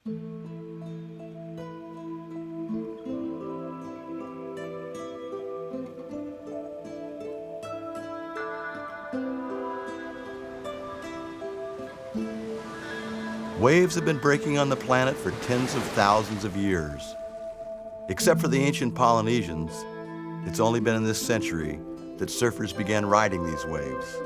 Waves have been breaking on the planet for tens of thousands of years. Except for the ancient Polynesians, it's only been in this century that surfers began riding these waves.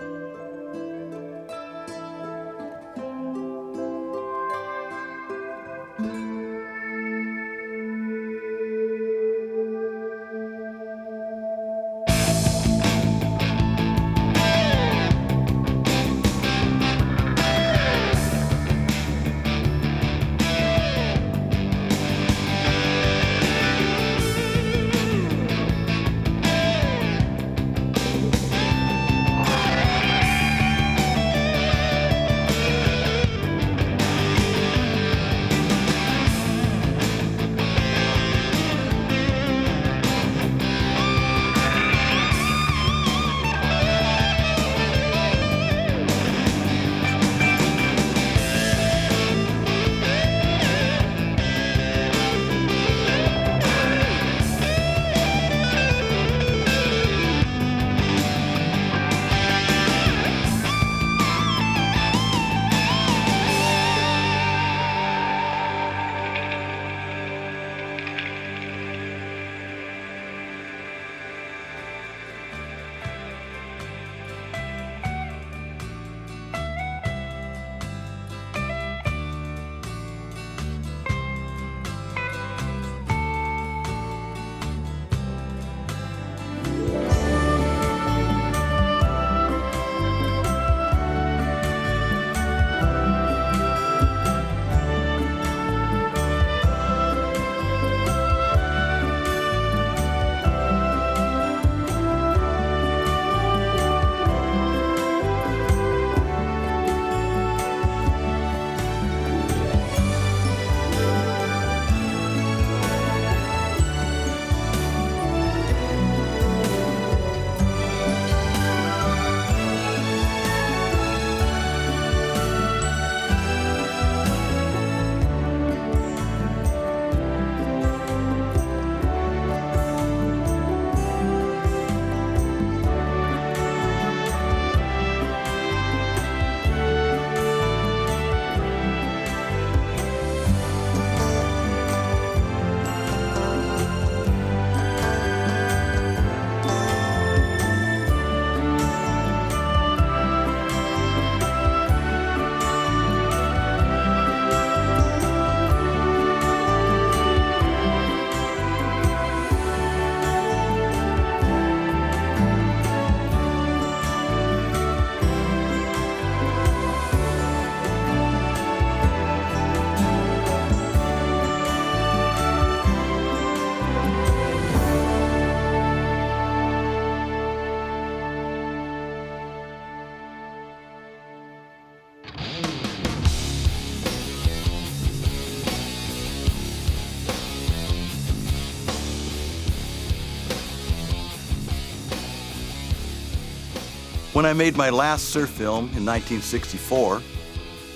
When I made my last surf film in 1964,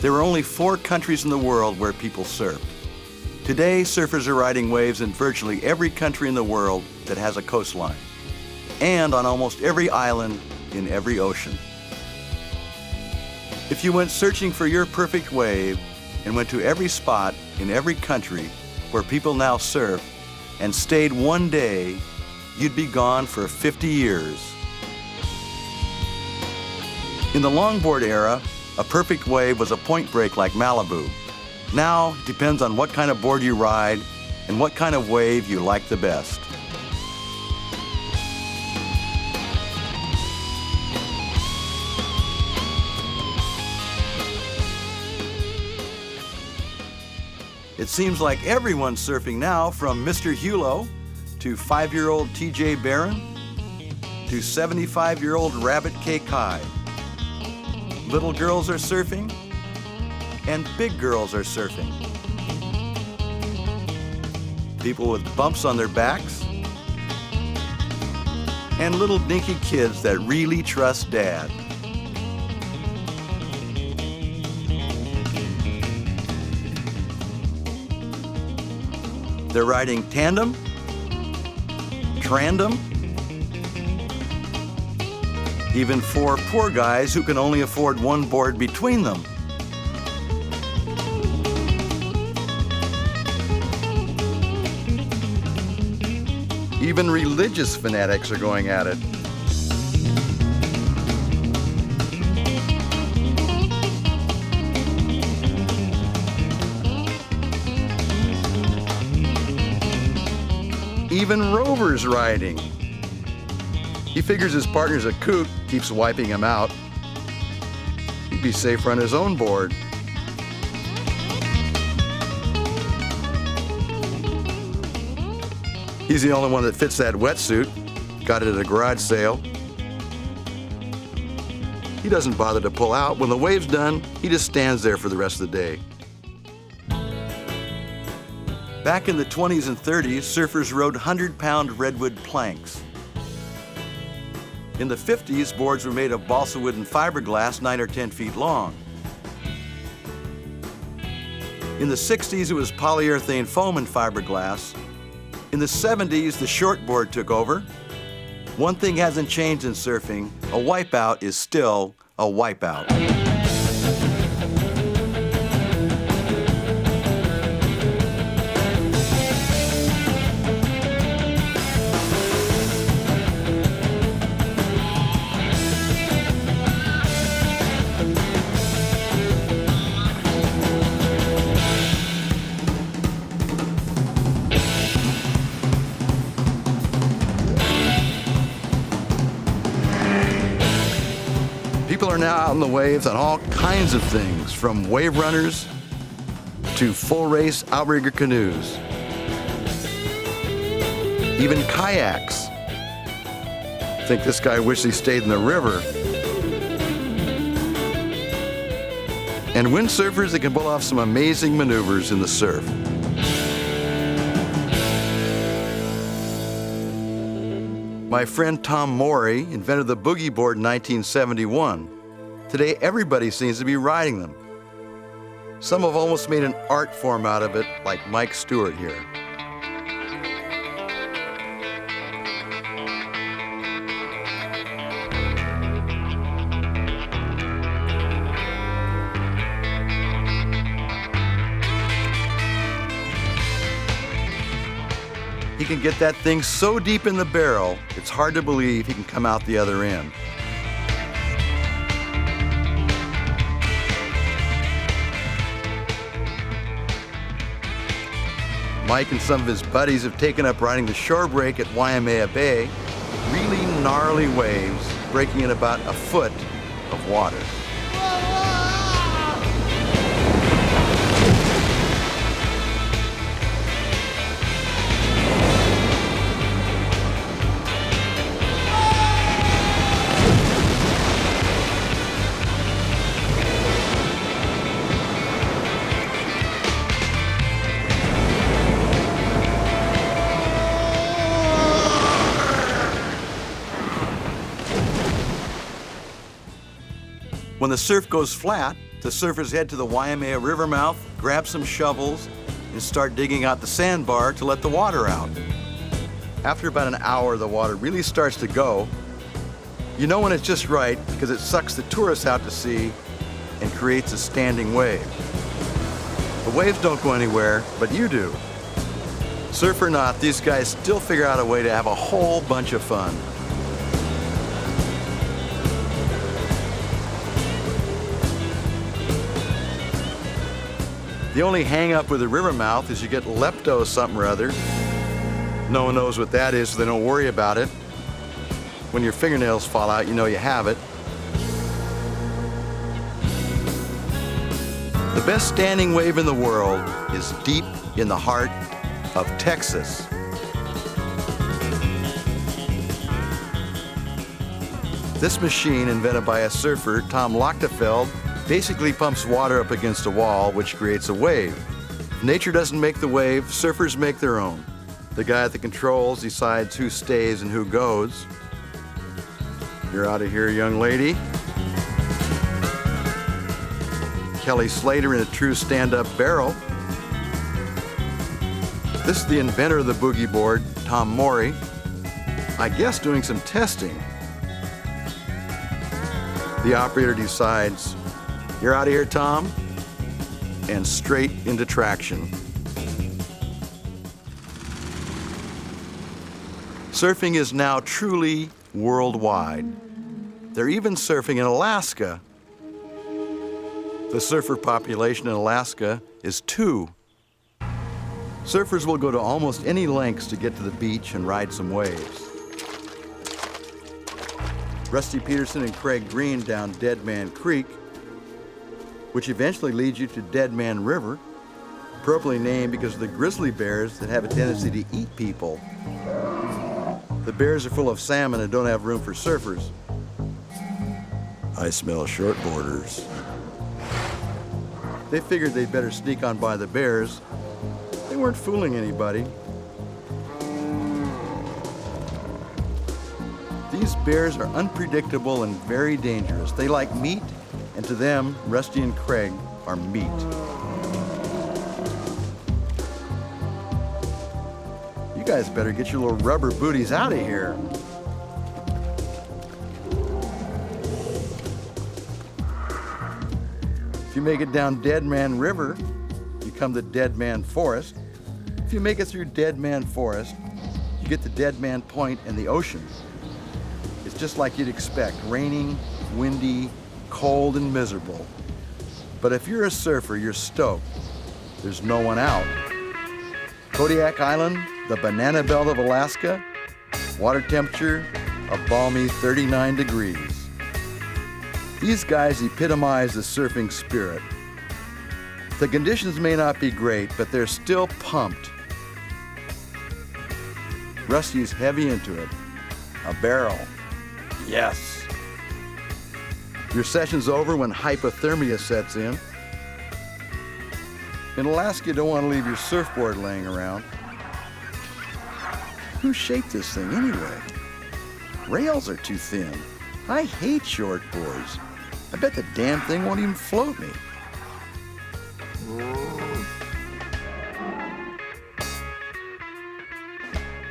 there were only 4 countries in the world where people surfed. Today, surfers are riding waves in virtually every country in the world that has a coastline, and on almost every island in every ocean. If you went searching for your perfect wave and went to every spot in every country where people now surf and stayed one day, you'd be gone for 50 years. In the longboard era, a perfect wave was a point break like Malibu. Now, it depends on what kind of board you ride and what kind of wave you like the best. It seems like everyone's surfing now, from Mr. Hulo to 5-year-old TJ Barron to 75-year-old Rabbit K. Kai. Little girls are surfing, and big girls are surfing. People with bumps on their backs, and little dinky kids that really trust Dad. They're riding tandem, trandem, even four poor guys who can only afford one board between them. Even religious fanatics are going at it. Even Rover's riding. He figures his partner's a kook, keeps wiping him out. He'd be safer on his own board. He's the only one that fits that wetsuit. Got it at a garage sale. He doesn't bother to pull out. When the wave's done, he just stands there for the rest of the day. Back in the 20s and 30s, surfers rode 100-pound redwood planks. In the 50s, boards were made of balsa wood and fiberglass 9 or 10 feet long. In the 60s, it was polyurethane foam and fiberglass. In the 70s, the shortboard took over. One thing hasn't changed in surfing: a wipeout is still a wipeout. People are now out on the waves on all kinds of things, from wave runners to full-race outrigger canoes, even kayaks. I think this guy wished he stayed in the river. And windsurfers that can pull off some amazing maneuvers in the surf. My friend Tom Morey invented the boogie board in 1971. Today, everybody seems to be riding them. Some have almost made an art form out of it, like Mike Stewart here. He can get that thing so deep in the barrel, it's hard to believe he can come out the other end. Mike and some of his buddies have taken up riding the shore break at Waimea Bay, really gnarly waves breaking in about a foot of water. When the surf goes flat, the surfers head to the Waimea River mouth, grab some shovels, and start digging out the sandbar to let the water out. After about an hour, the water really starts to go. You know when it's just right because it sucks the tourists out to sea and creates a standing wave. The waves don't go anywhere, but you do. Surf or not, these guys still figure out a way to have a whole bunch of fun. The only hang-up with the river mouth is you get lepto something or other. No one knows what that is, so they don't worry about it. When your fingernails fall out, you know you have it. The best standing wave in the world is deep in the heart of Texas. This machine, invented by a surfer, Tom Lochtefeld, basically pumps water up against a wall, which creates a wave. If nature doesn't make the wave, surfers make their own. The guy at the controls decides who stays and who goes. You're out of here, young lady. Kelly Slater in a true stand-up barrel. This is the inventor of the boogie board, Tom Morey, I guess doing some testing. The operator decides, "You're out of here, Tom," and straight into traction. Surfing is now truly worldwide. They're even surfing in Alaska. The surfer population in Alaska is 2. Surfers will go to almost any lengths to get to the beach and ride some waves. Rusty Peterson and Craig Green down Dead Man Creek, which eventually leads you to Dead Man River, appropriately named because of the grizzly bears that have a tendency to eat people. The bears are full of salmon and don't have room for surfers. I smell shortboarders. They figured they'd better sneak on by the bears. They weren't fooling anybody. These bears are unpredictable and very dangerous. They like meat, and to them, Rusty and Craig are meat. You guys better get your little rubber booties out of here. If you make it down Dead Man River, you come to Dead Man Forest. If you make it through Dead Man Forest, you get to Dead Man Point and the ocean. It's just like you'd expect, raining, windy, cold, and miserable. But if you're a surfer, you're stoked. There's no one out. Kodiak Island, the banana belt of Alaska, water temperature, a balmy 39 degrees. These guys epitomize the surfing spirit. The conditions may not be great, but they're still pumped. Rusty's heavy into it. A barrel. Yes. Your session's over when hypothermia sets in. In Alaska, you don't want to leave your surfboard laying around. Who shaped this thing anyway? Rails are too thin. I hate shortboards. I bet the damn thing won't even float me.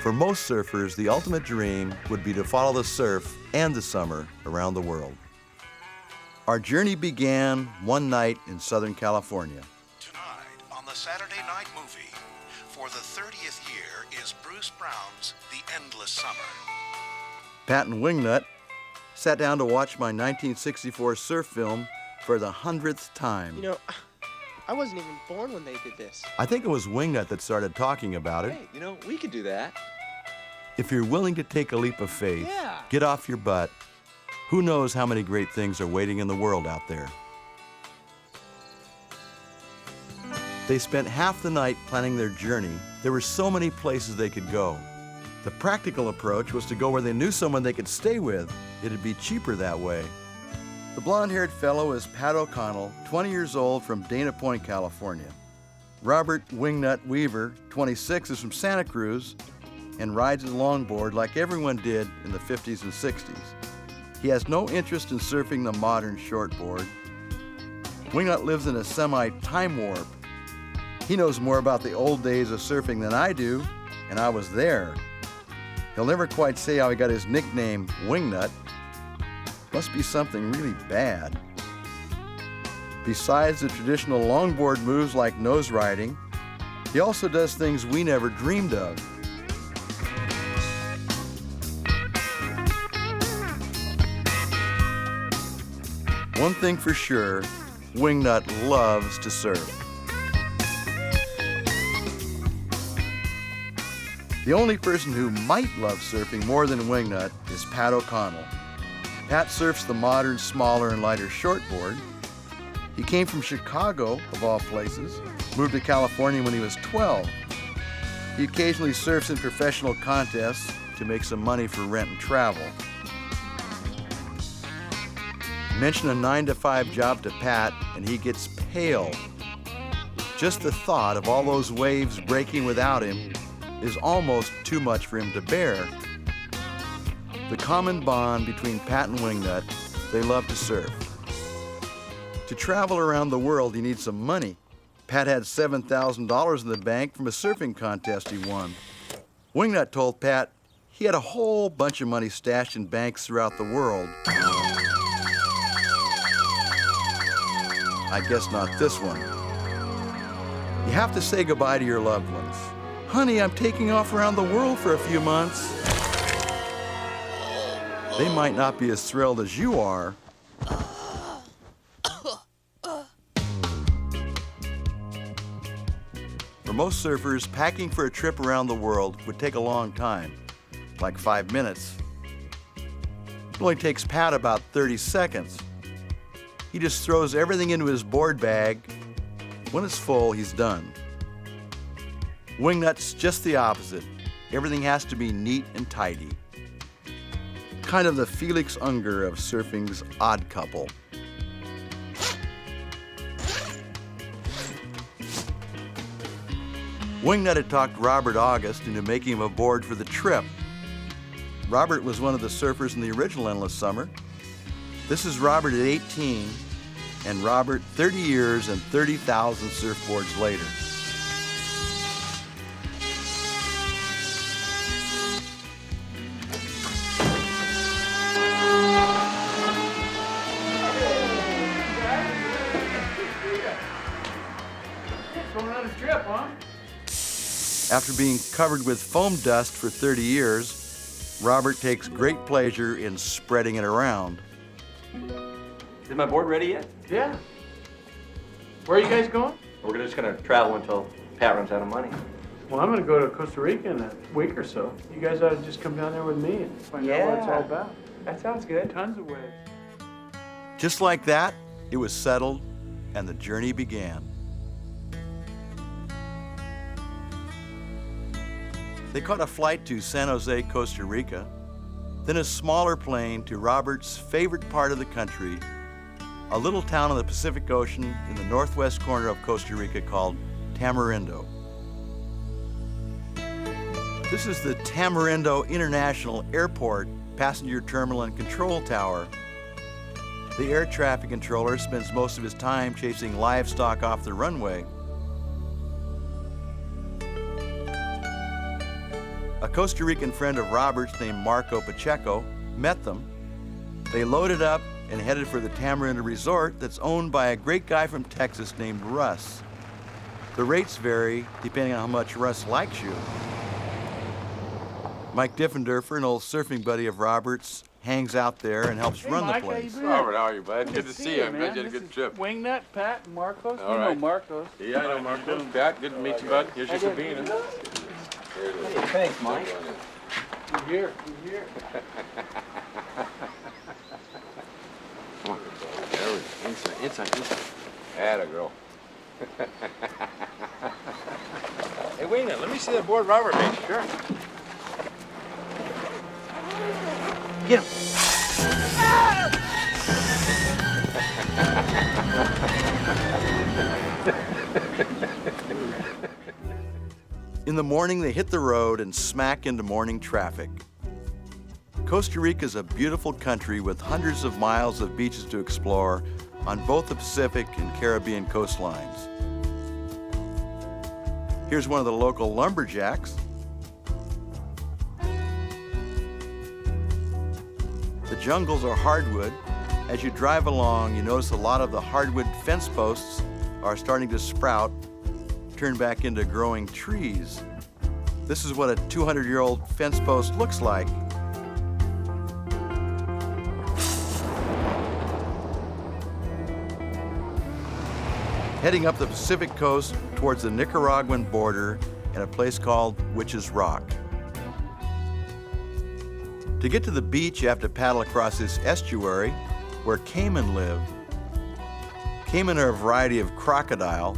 For most surfers, the ultimate dream would be to follow the surf and the summer around the world. Our journey began one night in Southern California. Tonight on the Saturday Night Movie, for the 30th year, is Bruce Brown's The Endless Summer. Pat and Wingnut sat down to watch my 1964 surf film for the 100th time. You know, I wasn't even born when they did this. I think it was Wingnut that started talking about it. Hey, you know, we could do that. If you're willing to take a leap of faith, Yeah. get off your butt, who knows how many great things are waiting in the world out there. They spent half the night planning their journey. There were so many places they could go. The practical approach was to go where they knew someone they could stay with. It'd be cheaper that way. The blonde-haired fellow is Pat O'Connell, 20 years old, from Dana Point, California. Robert Wingnut Weaver, 26, is from Santa Cruz and rides his longboard like everyone did in the 50s and 60s. He has no interest in surfing the modern shortboard. Wingnut lives in a semi-time warp. He knows more about the old days of surfing than I do, and I was there. He'll never quite say how he got his nickname, Wingnut. Must be something really bad. Besides the traditional longboard moves like nose riding, he also does things we never dreamed of. One thing for sure, Wingnut loves to surf. The only person who might love surfing more than Wingnut is Pat O'Connell. Pat surfs the modern, smaller, and lighter shortboard. He came from Chicago, of all places, moved to California when he was 12. He occasionally surfs in professional contests to make some money for rent and travel. Mention a 9-to-5 job to Pat, and he gets pale. Just the thought of all those waves breaking without him is almost too much for him to bear. The common bond between Pat and Wingnut, they love to surf. To travel around the world, you need some money. Pat had $7,000 in the bank from a surfing contest he won. Wingnut told Pat he had a whole bunch of money stashed in banks throughout the world. I guess not this one. You have to say goodbye to your loved ones. Honey, I'm taking off around the world for a few months. They might not be as thrilled as you are. For most surfers, packing for a trip around the world would take a long time, like 5 minutes. It only takes Pat about 30 seconds. He just throws everything into his board bag. When it's full, he's done. Wingnut's just the opposite. Everything has to be neat and tidy. Kind of the Felix Unger of surfing's odd couple. Wingnut had talked Robert August into making him a board for the trip. Robert was one of the surfers in the original Endless Summer. This is Robert at 18, and Robert 30 years and 30,000 surfboards later. Going on a trip, huh? After being covered with foam dust for 30 years, Robert takes great pleasure in spreading it around. Is my board ready yet? Yeah. Where are you guys going? We're just gonna travel until Pat runs out of money. Well, I'm gonna go to Costa Rica in a week or so. You guys ought to just come down there with me and find out what it's all about. That sounds good. Tons of waves. Just like that, it was settled, and the journey began. They caught a flight to San Jose, Costa Rica, then a smaller plane to Robert's favorite part of the country, a little town on the Pacific Ocean in the northwest corner of Costa Rica called Tamarindo. This is the Tamarindo International Airport, passenger terminal and control tower. The air traffic controller spends most of his time chasing livestock off the runway. A Costa Rican friend of Robert's named Marco Pacheco met them. They loaded up and headed for the Tamarindo Resort that's owned by a great guy from Texas named Russ. The rates vary depending on how much Russ likes you. Mike Diffenderfer, an old surfing buddy of Robert's, hangs out there and helps run Mike, the place. how you been? Robert, how are you, bud? Good to see you. I'm glad you had a good trip. Wingnut, Pat, and Marcos. All You know right. Marcos. Yeah, I know Marco. Pat, good to meet you, bud. Here's your Sabina. Hey, thanks, Mike. You're here. You're here. Come on. There we go. Inside. Atta girl. Hey, wait a minute. Let me see that board Robert made. Sure. Get him. In the morning, they hit the road and smack into morning traffic. Costa Rica is a beautiful country with hundreds of miles of beaches to explore on both the Pacific and Caribbean coastlines. Here's one of the local lumberjacks. The jungles are hardwood. As you drive along, you notice a lot of the hardwood fence posts are starting to sprout, turn back into growing trees. This is what a 200-year-old fence post looks like. Heading up the Pacific coast towards the Nicaraguan border in a place called Witch's Rock. To get to the beach, you have to paddle across this estuary where caiman live. Caiman are a variety of crocodile.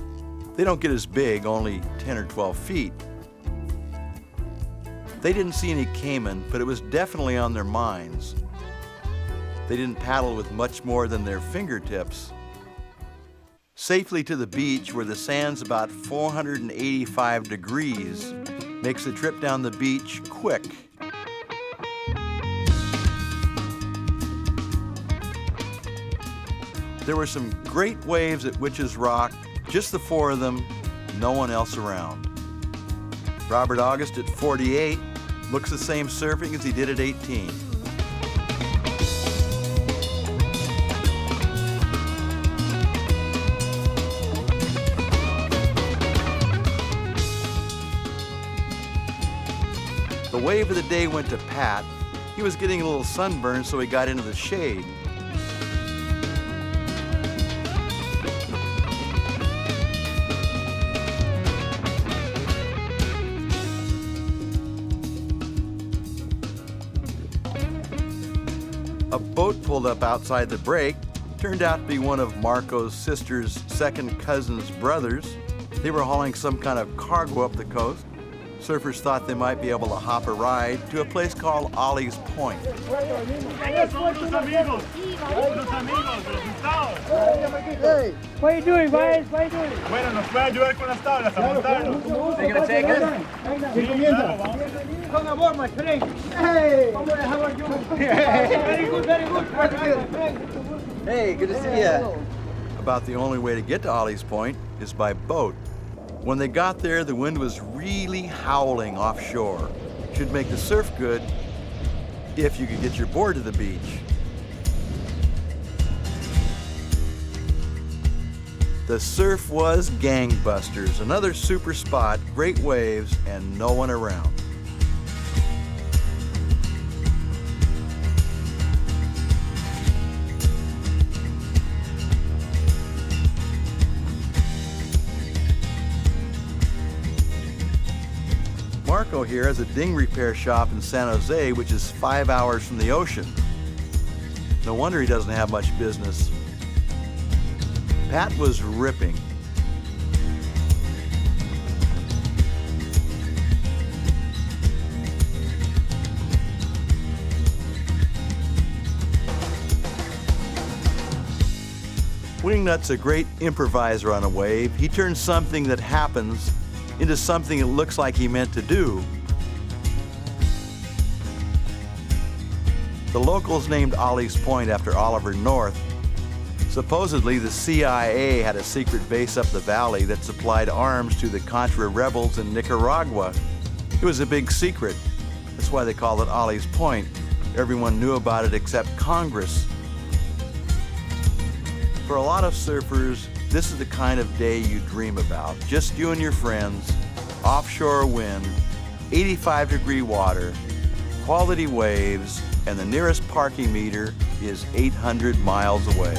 They don't get as big, only 10 or 12 feet. They didn't see any caiman, but it was definitely on their minds. They didn't paddle with much more than their fingertips. Safely to the beach, where the sand's about 485 degrees, makes the trip down the beach quick. There were some great waves at Witch's Rock, Just the four of them, no one else around. Robert August at 48 looks the same surfing as he did at 18. The wave of the day went to Pat. He was getting a little sunburn, so he got into the shade. A boat pulled up outside the break. Turned out to be one of Marco's sister's second cousin's brothers. They were hauling some kind of cargo up the coast. Surfers thought they might be able to hop a ride to a place called Ollie's Point. Hey, what are you doing, guys? What are you doing? Bueno, nos puede ayudar con las tablas a montarnos. They're gonna take us? Come aboard, my friend. Hey! How are you? Very good, very good. Hey, good to see you. About the only way to get to Ollie's Point is by boat. When they got there, the wind was really howling offshore. Should make the surf good if you could get your board to the beach. The surf was gangbusters. Another super spot, great waves, and no one around. Marco here has a ding repair shop in San Jose, which is 5 hours from the ocean. No wonder he doesn't have much business. Pat was ripping. Wingnut's a great improviser on a wave. He turns something that happens into something it looks like he meant to do. The locals named Ollie's Point after Oliver North. Supposedly, the CIA had a secret base up the valley that supplied arms to the Contra rebels in Nicaragua. It was a big secret. That's why they called it Ollie's Point. Everyone knew about it except Congress. For a lot of surfers, this is the kind of day you dream about. Just you and your friends, offshore wind, 85-degree water, quality waves, and the nearest parking meter is 800 miles away.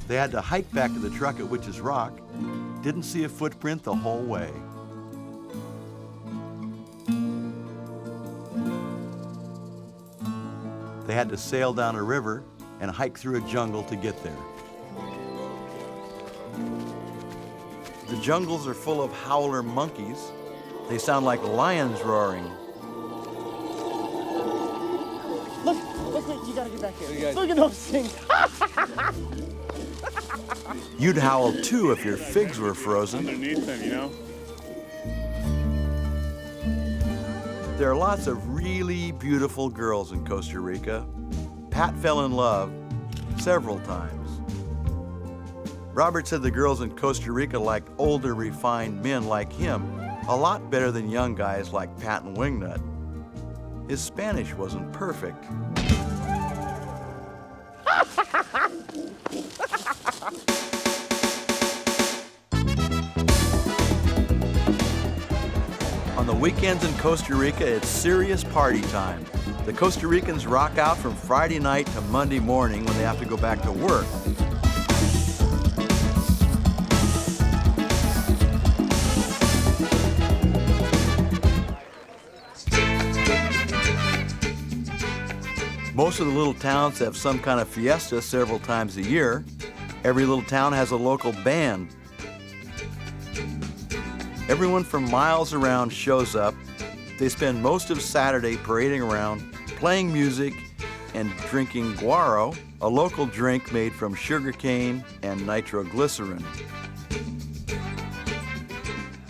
They had to hike back to the truck at Witch's Rock. Didn't see a footprint the whole way. They had to sail down a river and hike through a jungle to get there. The jungles are full of howler monkeys. They sound like lions roaring. Look, you gotta get back here. Look at those things. You'd howl too if your figs were frozen. Underneath them, you know? There are lots of really beautiful girls in Costa Rica. Pat fell in love several times. Robert said the girls in Costa Rica liked older, refined men like him a lot better than young guys like Pat and Wingnut. His Spanish wasn't perfect. On the weekends in Costa Rica, it's serious party time. The Costa Ricans rock out from Friday night to Monday morning when they have to go back to work. Most of the little towns have some kind of fiesta several times a year. Every little town has a local band. Everyone from miles around shows up. They spend most of Saturday parading around, playing music, and drinking guaro, a local drink made from sugarcane and nitroglycerin.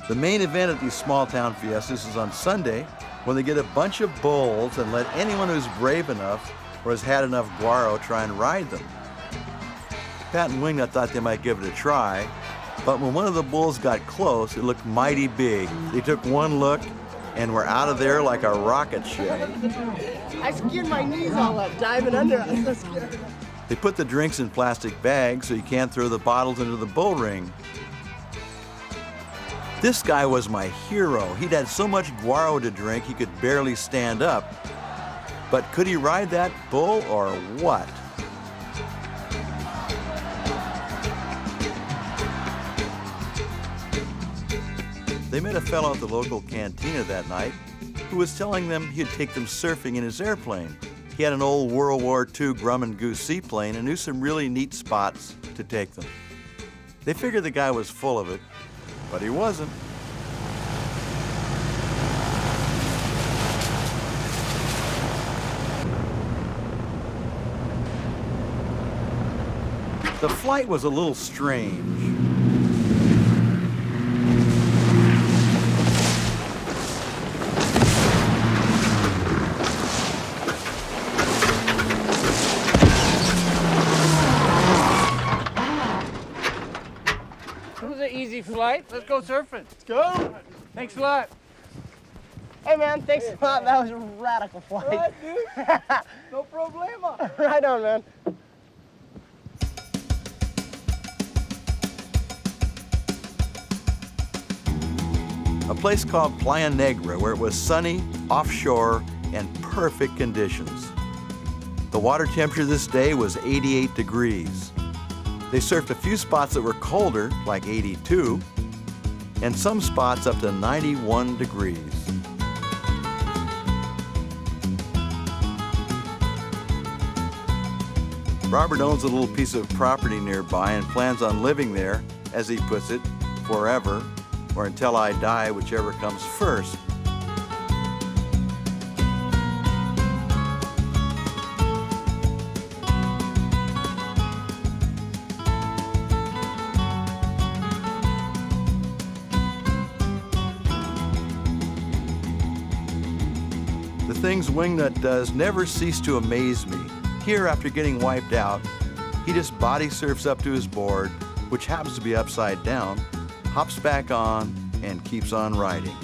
The main event at these small-town fiestas is on Sunday, when they get a bunch of bulls and let anyone who's brave enough or has had enough guaro try and ride them. Pat and Wingnut thought they might give it a try, but when one of the bulls got close, it looked mighty big. They took one look and were out of there like a rocket ship. I skinned my knees all up, diving under. I was so scared. They put the drinks in plastic bags so you can't throw the bottles into the bull ring. This guy was my hero. He'd had so much guaro to drink he could barely stand up. But could he ride that bull or what? They met a fellow at the local cantina that night who was telling them he'd take them surfing in his airplane. He had an old World War II Grumman Goose seaplane and knew some really neat spots to take them. They figured the guy was full of it, but he wasn't. The flight was a little strange. It was an easy flight. Let's go surfing. Let's go. Thanks a lot. Hey man, thanks a lot. That was a radical flight. Right, dude. No problema. Right on, man. A place called Playa Negra, where it was sunny, offshore, and perfect conditions. The water temperature this day was 88 degrees. They surfed a few spots that were colder, like 82, and some spots up to 91 degrees. Robert owns a little piece of property nearby and plans on living there, as he puts it, forever, or until I die, whichever comes first. The things Wingnut does never cease to amaze me. Here, after getting wiped out, he just body surfs up to his board, which happens to be upside down, hops back on, and keeps on riding.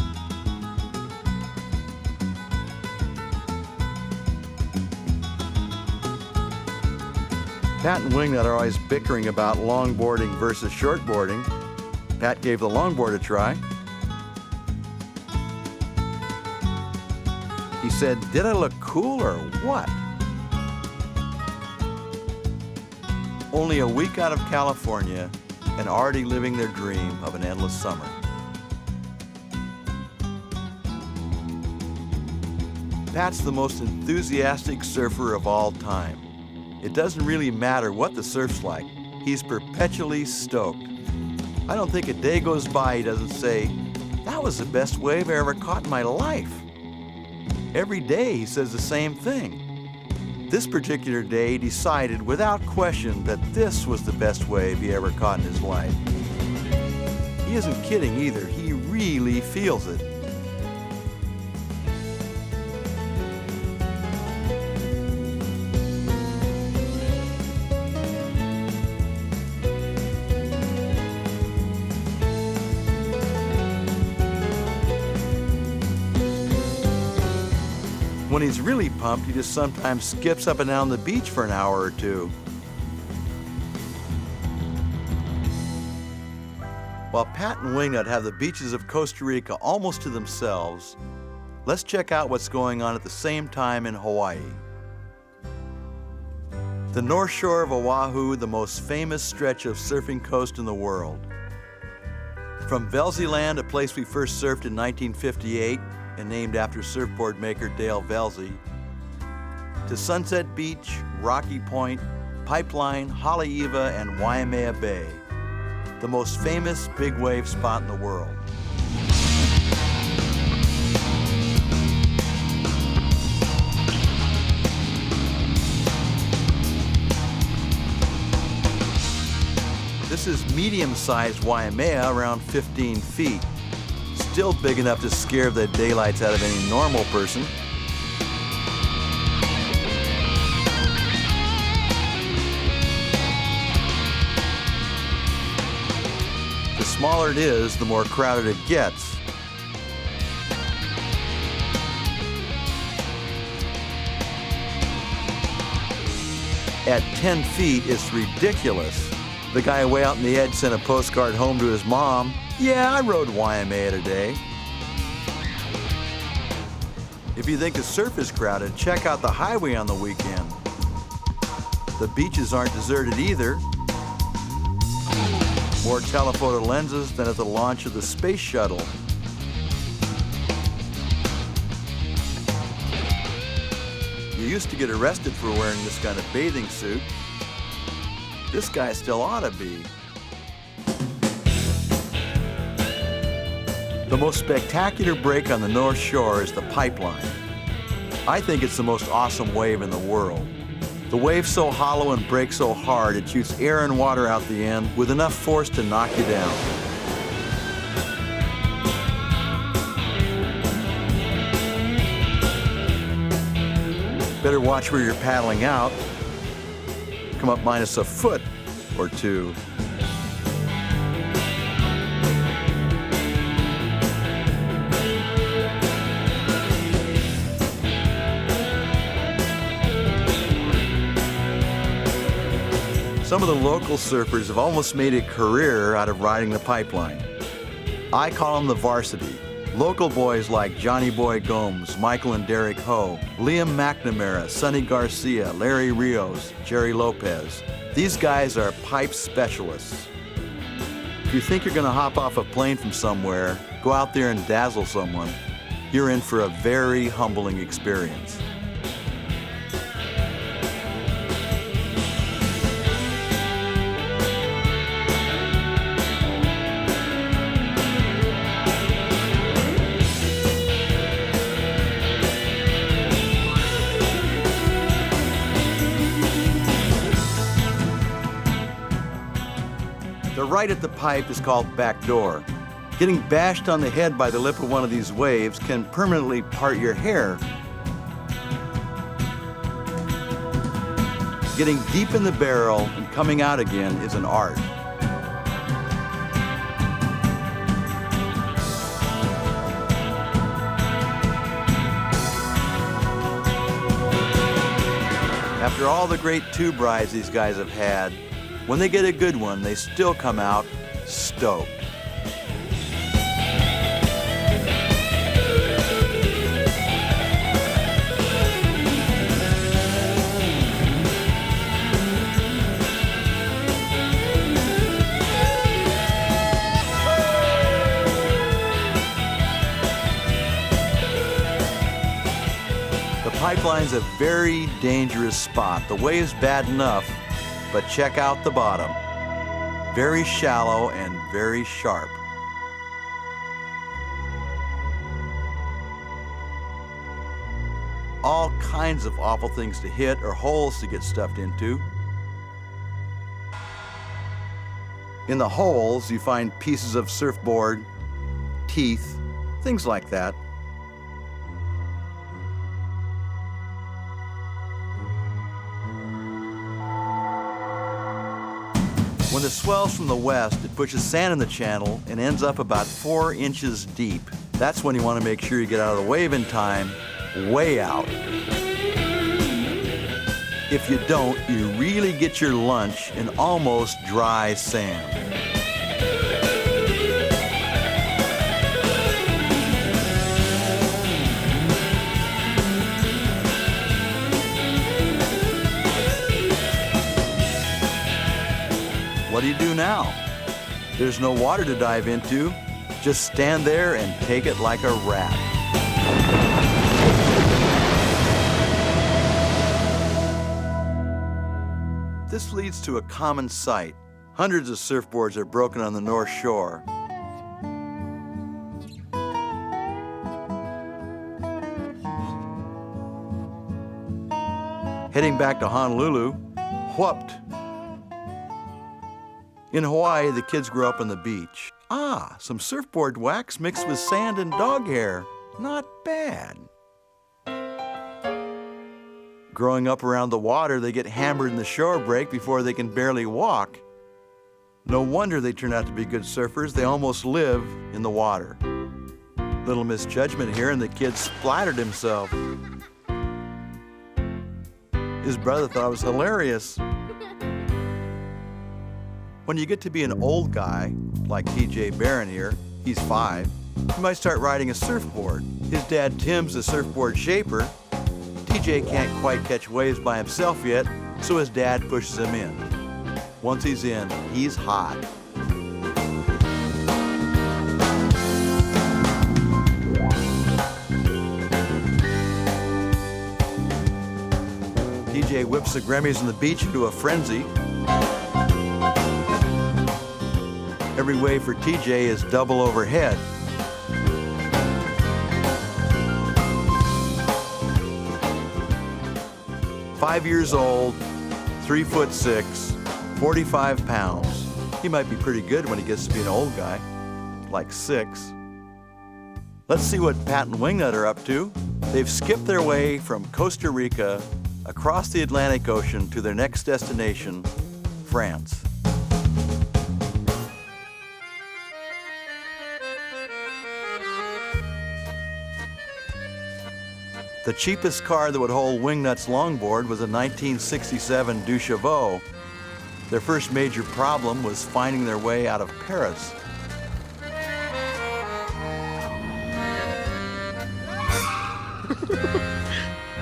Pat and Wingnut are always bickering about longboarding versus shortboarding. Pat gave the longboard a try. He said, "Did I look cool or what?" Only a week out of California and already living their dream of an endless summer. Pat's the most enthusiastic surfer of all time. It doesn't really matter what the surf's like. He's perpetually stoked. I don't think a day goes by he doesn't say, "That was the best wave I ever caught in my life." Every day he says the same thing. This particular day he decided without question that this was the best wave he ever caught in his life. He isn't kidding either. He really feels it. When he's really pumped, he just sometimes skips up and down the beach for an hour or two. While Pat and Wingnut have the beaches of Costa Rica almost to themselves, let's check out what's going on at the same time in Hawaii. The North Shore of Oahu, the most famous stretch of surfing coast in the world. From Velzy Land, a place we first surfed in 1958, and named after surfboard maker Dale Velzy, to Sunset Beach, Rocky Point, Pipeline, Haleiwa, and Waimea Bay, the most famous big wave spot in the world. This is medium-sized Waimea, around 15 feet. Still big enough to scare the daylights out of any normal person. The smaller it is, the more crowded it gets. At 10 feet, it's ridiculous. The guy way out on the edge sent a postcard home to his mom. Yeah, I rode Waimea today. If you think the surf is crowded, check out the highway on the weekend. The beaches aren't deserted either. More telephoto lenses than at the launch of the space shuttle. You used to get arrested for wearing this kind of bathing suit. This guy still ought to be. The most spectacular break on the North Shore is the Pipeline. I think it's the most awesome wave in the world. The wave's so hollow and breaks so hard, it shoots air and water out the end with enough force to knock you down. Better watch where you're paddling out. Come up minus a foot or two. Some of the local surfers have almost made a career out of riding the Pipeline. I call them the varsity. Local boys like Johnny Boy Gomes, Michael and Derek Ho, Liam McNamara, Sonny Garcia, Larry Rios, Jerry Lopez. These guys are pipe specialists. If you think you're going to hop off a plane from somewhere, go out there and dazzle someone, you're in for a very humbling experience. The right at the pipe is called backdoor. Getting bashed on the head by the lip of one of these waves can permanently part your hair. Getting deep in the barrel and coming out again is an art. After all the great tube rides these guys have had, when they get a good one, they still come out stoked. The Pipeline's a very dangerous spot. The wave's bad enough, but check out the bottom. Very shallow and very sharp. All kinds of awful things to hit or holes to get stuffed into. In the holes, you find pieces of surfboard, teeth, things like that. When it swells from the west, it pushes sand in the channel and ends up about 4 inches deep. That's when you want to make sure you get out of the wave in time, way out. If you don't, you really get your lunch in almost dry sand. What do you do now? There's no water to dive into. Just stand there and take it like a rat. This leads to a common sight. Hundreds of surfboards are broken on the North Shore. Heading back to Honolulu, whooped. In Hawaii, the kids grow up on the beach. Ah, some surfboard wax mixed with sand and dog hair. Not bad. Growing up around the water, they get hammered in the shore break before they can barely walk. No wonder they turn out to be good surfers. They almost live in the water. Little misjudgment here, and the kid splattered himself. His brother thought it was hilarious. When you get to be an old guy, like T.J. Barron here, he's 5, you might start riding a surfboard. His dad Tim's a surfboard shaper. T.J. can't quite catch waves by himself yet, so his dad pushes him in. Once he's in, he's hot. T.J. whips the Grammys on the beach into a frenzy. Every wave for T.J. is double overhead. "5 years old, 3'6", 45 pounds. He might be pretty good when he gets to be an old guy, like 6. Let's see what Pat and Wingnut are up to. They've skipped their way from Costa Rica across the Atlantic Ocean to their next destination, France. The cheapest car that would hold Wingnut's longboard was a 1967 Duchevaux. Their first major problem was finding their way out of Paris.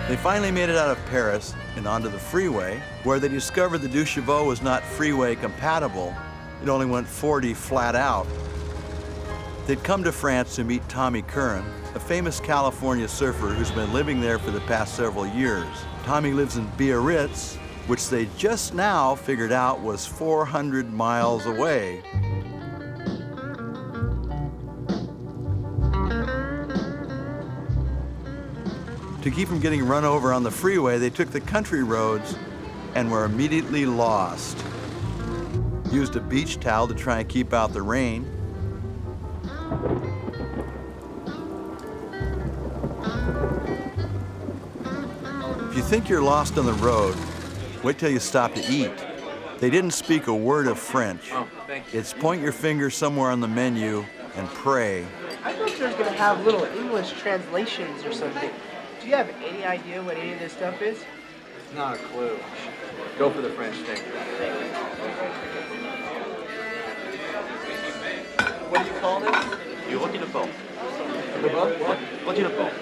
They finally made it out of Paris and onto the freeway, where they discovered the Duchevaux was not freeway compatible. It only went 40 flat out. They'd come to France to meet Tommy Curran, a famous California surfer who's been living there for the past several years. Tommy lives in Biarritz, which they just now figured out was 400 miles away. To keep from getting run over on the freeway, they took the country roads and were immediately lost. Used a beach towel to try and keep out the rain. If you think you're lost on the road, wait till you stop to eat. They didn't speak a word of French. It's point your finger somewhere on the menu and pray. I thought there was going to have little English translations or something. Do you have any idea what any of this stuff is? Not a clue. Go for the French thing. What do you call this? Du rôti de porc. The boat? What? Rôti de porc.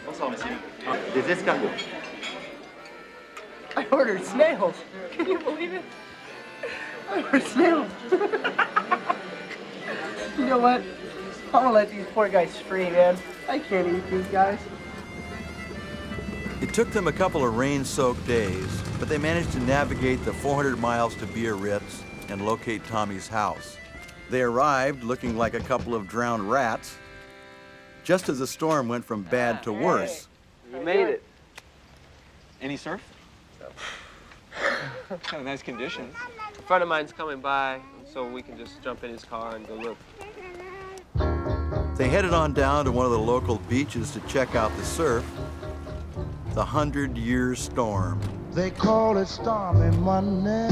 Bonsoir, messieurs. Des escargots. I ordered snails. Can you believe it? I ordered snails. You know what? I'm gonna let these poor guys free, man. I can't eat these guys. It took them a couple of rain-soaked days, but they managed to navigate the 400 miles to Biarritz and locate Tommy's house. They arrived looking like a couple of drowned rats, just as the storm went from bad to worse. We made it. Any surf? Kind of nice conditions. A friend of mine's coming by, so we can just jump in his car and go look. They headed on down to one of the local beaches to check out the surf. The 100-year storm. They call it stormy Monday,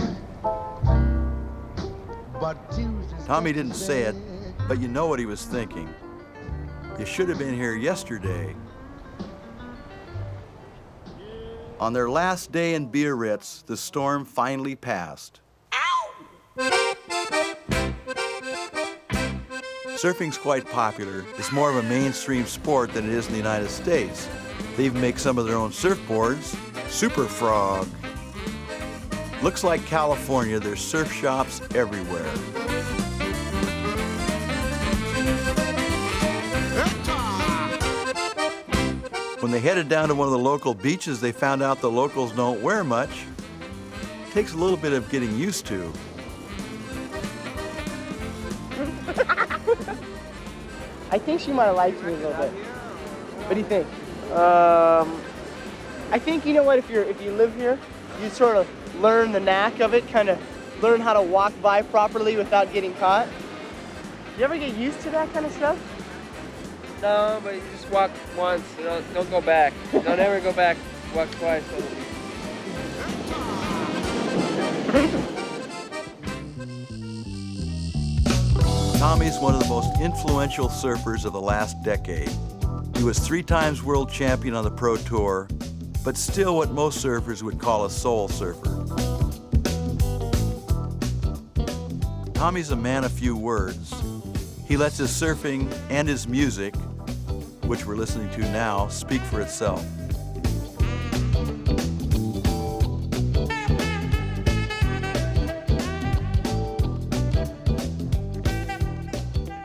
but Tuesday's Tommy didn't say it, but you know what he was thinking. You should have been here yesterday. On their last day in Biarritz, the storm finally passed. Surfing's quite popular. It's more of a mainstream sport than it is in the United States. They even make some of their own surfboards. Super Frog. Looks like California. There's surf shops everywhere. When they headed down to one of the local beaches, they found out the locals don't wear much. It takes a little bit of getting used to. I think she might have liked me a little bit. What do you think? I think, you know what, if you live here, you sort of learn the knack of it, kind of learn how to walk by properly without getting caught? You ever get used to that kind of stuff? No, but you just walk once, you know, don't go back. Don't ever go back, walk twice. Tommy's one of the most influential surfers of the last decade. He was 3 times world champion on the Pro Tour, but still what most surfers would call a soul surfer. Tommy's a man of few words. He lets his surfing and his music, which we're listening to now, speak for itself.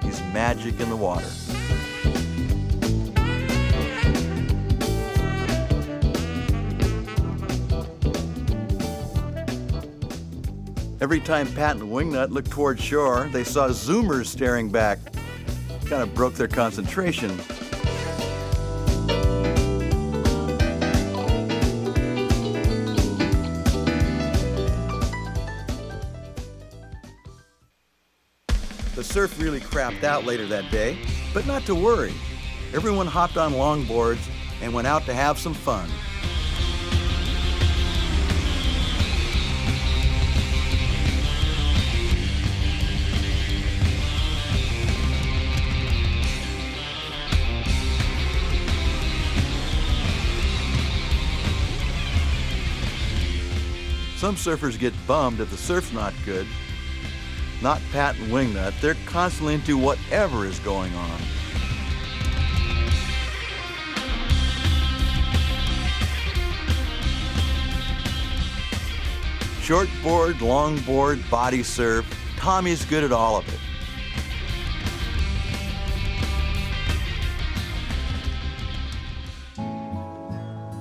He's magic in the water. Every time Pat and Wingnut looked toward shore, they saw Zoomers staring back. Kind of broke their concentration. The surf really crapped out later that day, but not to worry. Everyone hopped on longboards and went out to have some fun. Some surfers get bummed if the surf's not good. Not Pat and Wingnut. They're constantly into whatever is going on. Shortboard, longboard, body surf, Tommy's good at all of it.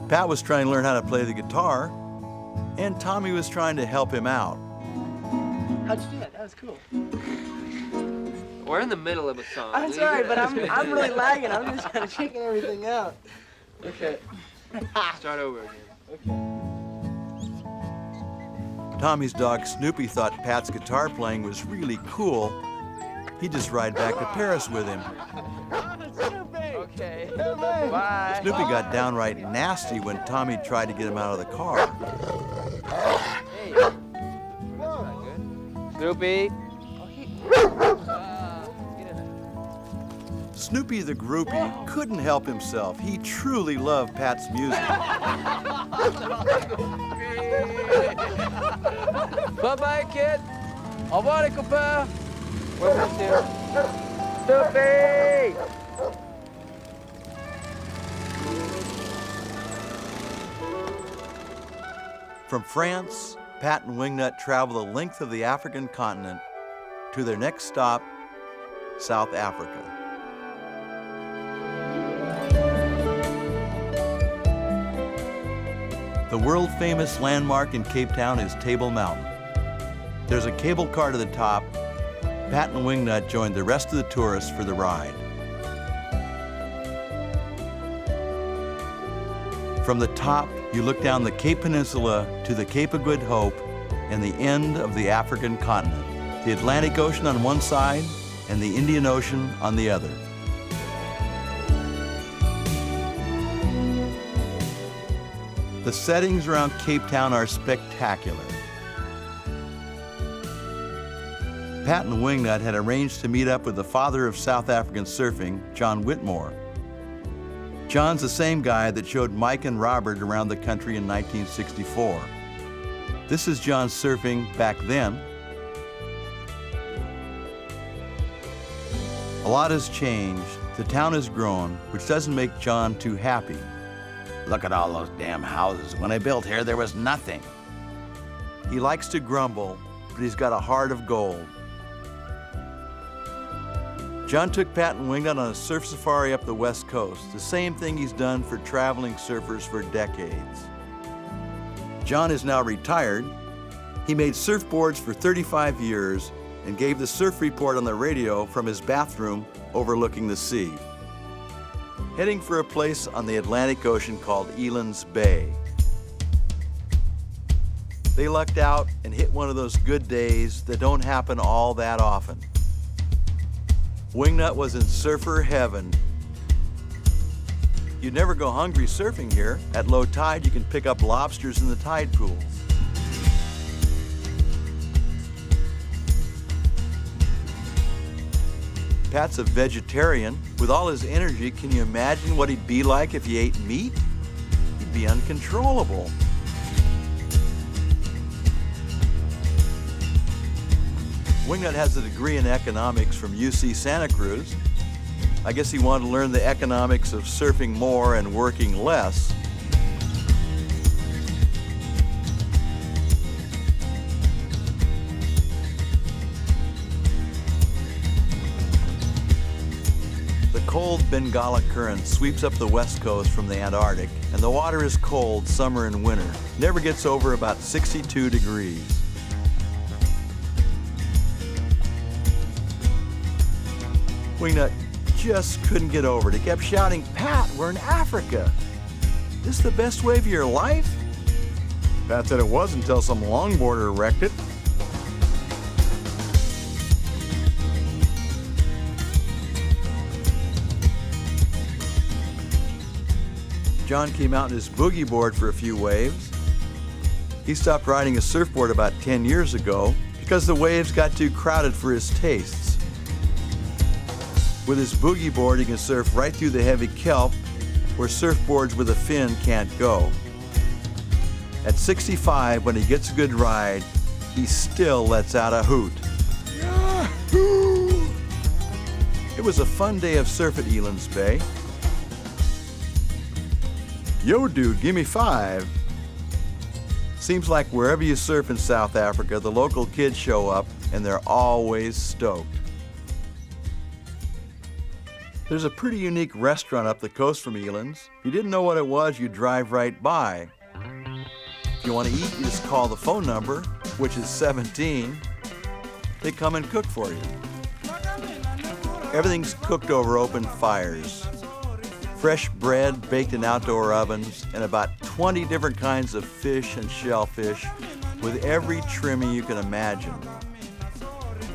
Pat was trying to learn how to play the guitar, and Tommy was trying to help him out. How'd you do that? That was cool. We're in the middle of a song. I'm sorry, but I'm really lagging. I'm just kind of checking everything out. Okay. Start over again. Okay. Tommy's dog Snoopy thought Pat's guitar playing was really cool. He'd just ride back to Paris with him. Okay. Bye. Snoopy got downright nasty when Tommy tried to get him out of the car. Hey. That's not good. Snoopy. Snoopy the groupie couldn't help himself. He truly loved Pat's music. Bye-bye, kid. Au revoir, les copains. We'll miss you. Snoopy! From France, Pat and Wingnut travel the length of the African continent to their next stop, South Africa. The world-famous landmark in Cape Town is Table Mountain. There's a cable car to the top. Pat and Wingnut joined the rest of the tourists for the ride. From the top, you look down the Cape Peninsula to the Cape of Good Hope and the end of the African continent. The Atlantic Ocean on one side and the Indian Ocean on the other. The settings around Cape Town are spectacular. Pat and Wingnut had arranged to meet up with the father of South African surfing, John Whitmore. John's the same guy that showed Mike and Robert around the country in 1964. This is John surfing back then. A lot has changed. The town has grown, which doesn't make John too happy. Look at all those damn houses. When I built here, there was nothing. He likes to grumble, but he's got a heart of gold. John took Pat and Wingnut on a surf safari up the West Coast, the same thing he's done for traveling surfers for decades. John is now retired. He made surfboards for 35 years and gave the surf report on the radio from his bathroom overlooking the sea. Heading for a place on the Atlantic Ocean called Eland's Bay. They lucked out and hit one of those good days that don't happen all that often. Wingnut was in surfer heaven. You'd never go hungry surfing here. At low tide, you can pick up lobsters in the tide pools. Pat's a vegetarian. With all his energy, can you imagine what he'd be like if he ate meat? He'd be uncontrollable. Wingnut has a degree in economics from UC Santa Cruz. I guess he wanted to learn the economics of surfing more and working less. The cold Bengala current sweeps up the west coast from the Antarctic, and the water is cold summer and winter. Never gets over about 62 degrees. Wingnut just couldn't get over it. He kept shouting, "Pat, we're in Africa. This the best wave of your life?" Pat said it was until some longboarder wrecked it. John came out on his boogie board for a few waves. He stopped riding a surfboard about 10 years ago because the waves got too crowded for his tastes. With his boogie board, he can surf right through the heavy kelp where surfboards with a fin can't go. At 65, when he gets a good ride, he still lets out a hoot. Yahoo! It was a fun day of surf at Elands Bay. Yo, dude, give me 5. Seems like wherever you surf in South Africa, the local kids show up and they're always stoked. There's a pretty unique restaurant up the coast from Elands. If you didn't know what it was, you'd drive right by. If you want to eat, you just call the phone number, which is 17. They come and cook for you. Everything's cooked over open fires. Fresh bread baked in outdoor ovens, and about 20 different kinds of fish and shellfish with every trimming you can imagine.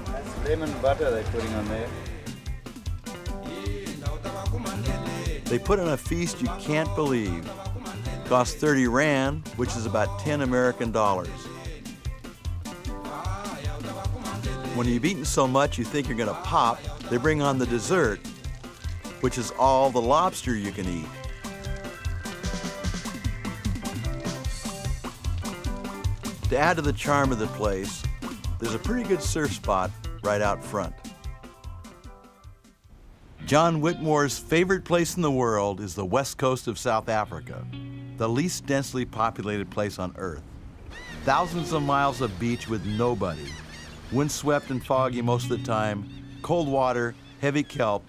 That's lemon butter they're putting on there. They put on a feast you can't believe. Costs 30 Rand, which is about 10 American dollars. When you've eaten so much you think you're gonna pop, they bring on the dessert, which is all the lobster you can eat. To add to the charm of the place, there's a pretty good surf spot right out front. John Whitmore's favorite place in the world is the west coast of South Africa, the least densely populated place on Earth. Thousands of miles of beach with nobody. Windswept and foggy most of the time, cold water, heavy kelp,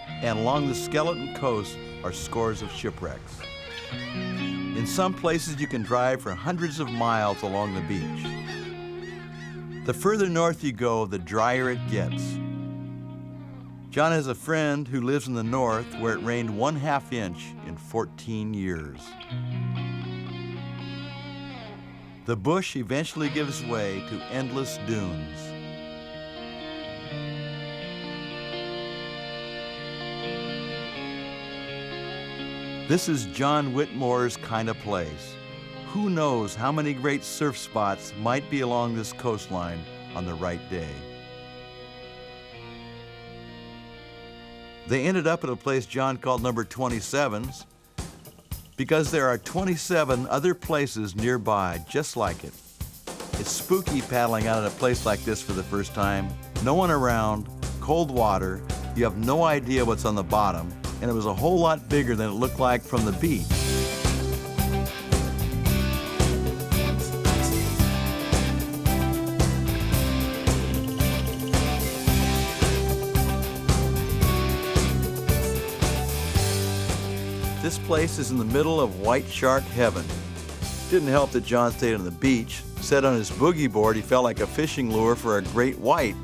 and along the skeleton coast are scores of shipwrecks. In some places you can drive for hundreds of miles along the beach. The further north you go, the drier it gets. John has a friend who lives in the north where it rained 1/2 inch in 14 years. The bush eventually gives way to endless dunes. This is John Whitmore's kind of place. Who knows how many great surf spots might be along this coastline on the right day. They ended up at a place John called number 27's because there are 27 other places nearby just like it. It's spooky paddling out at a place like this for the first time. No one around, cold water, you have no idea what's on the bottom, and it was a whole lot bigger than it looked like from the beach. This place is in the middle of white shark heaven. Didn't help that John stayed on the beach. Said on his boogie board he felt like a fishing lure for a great white.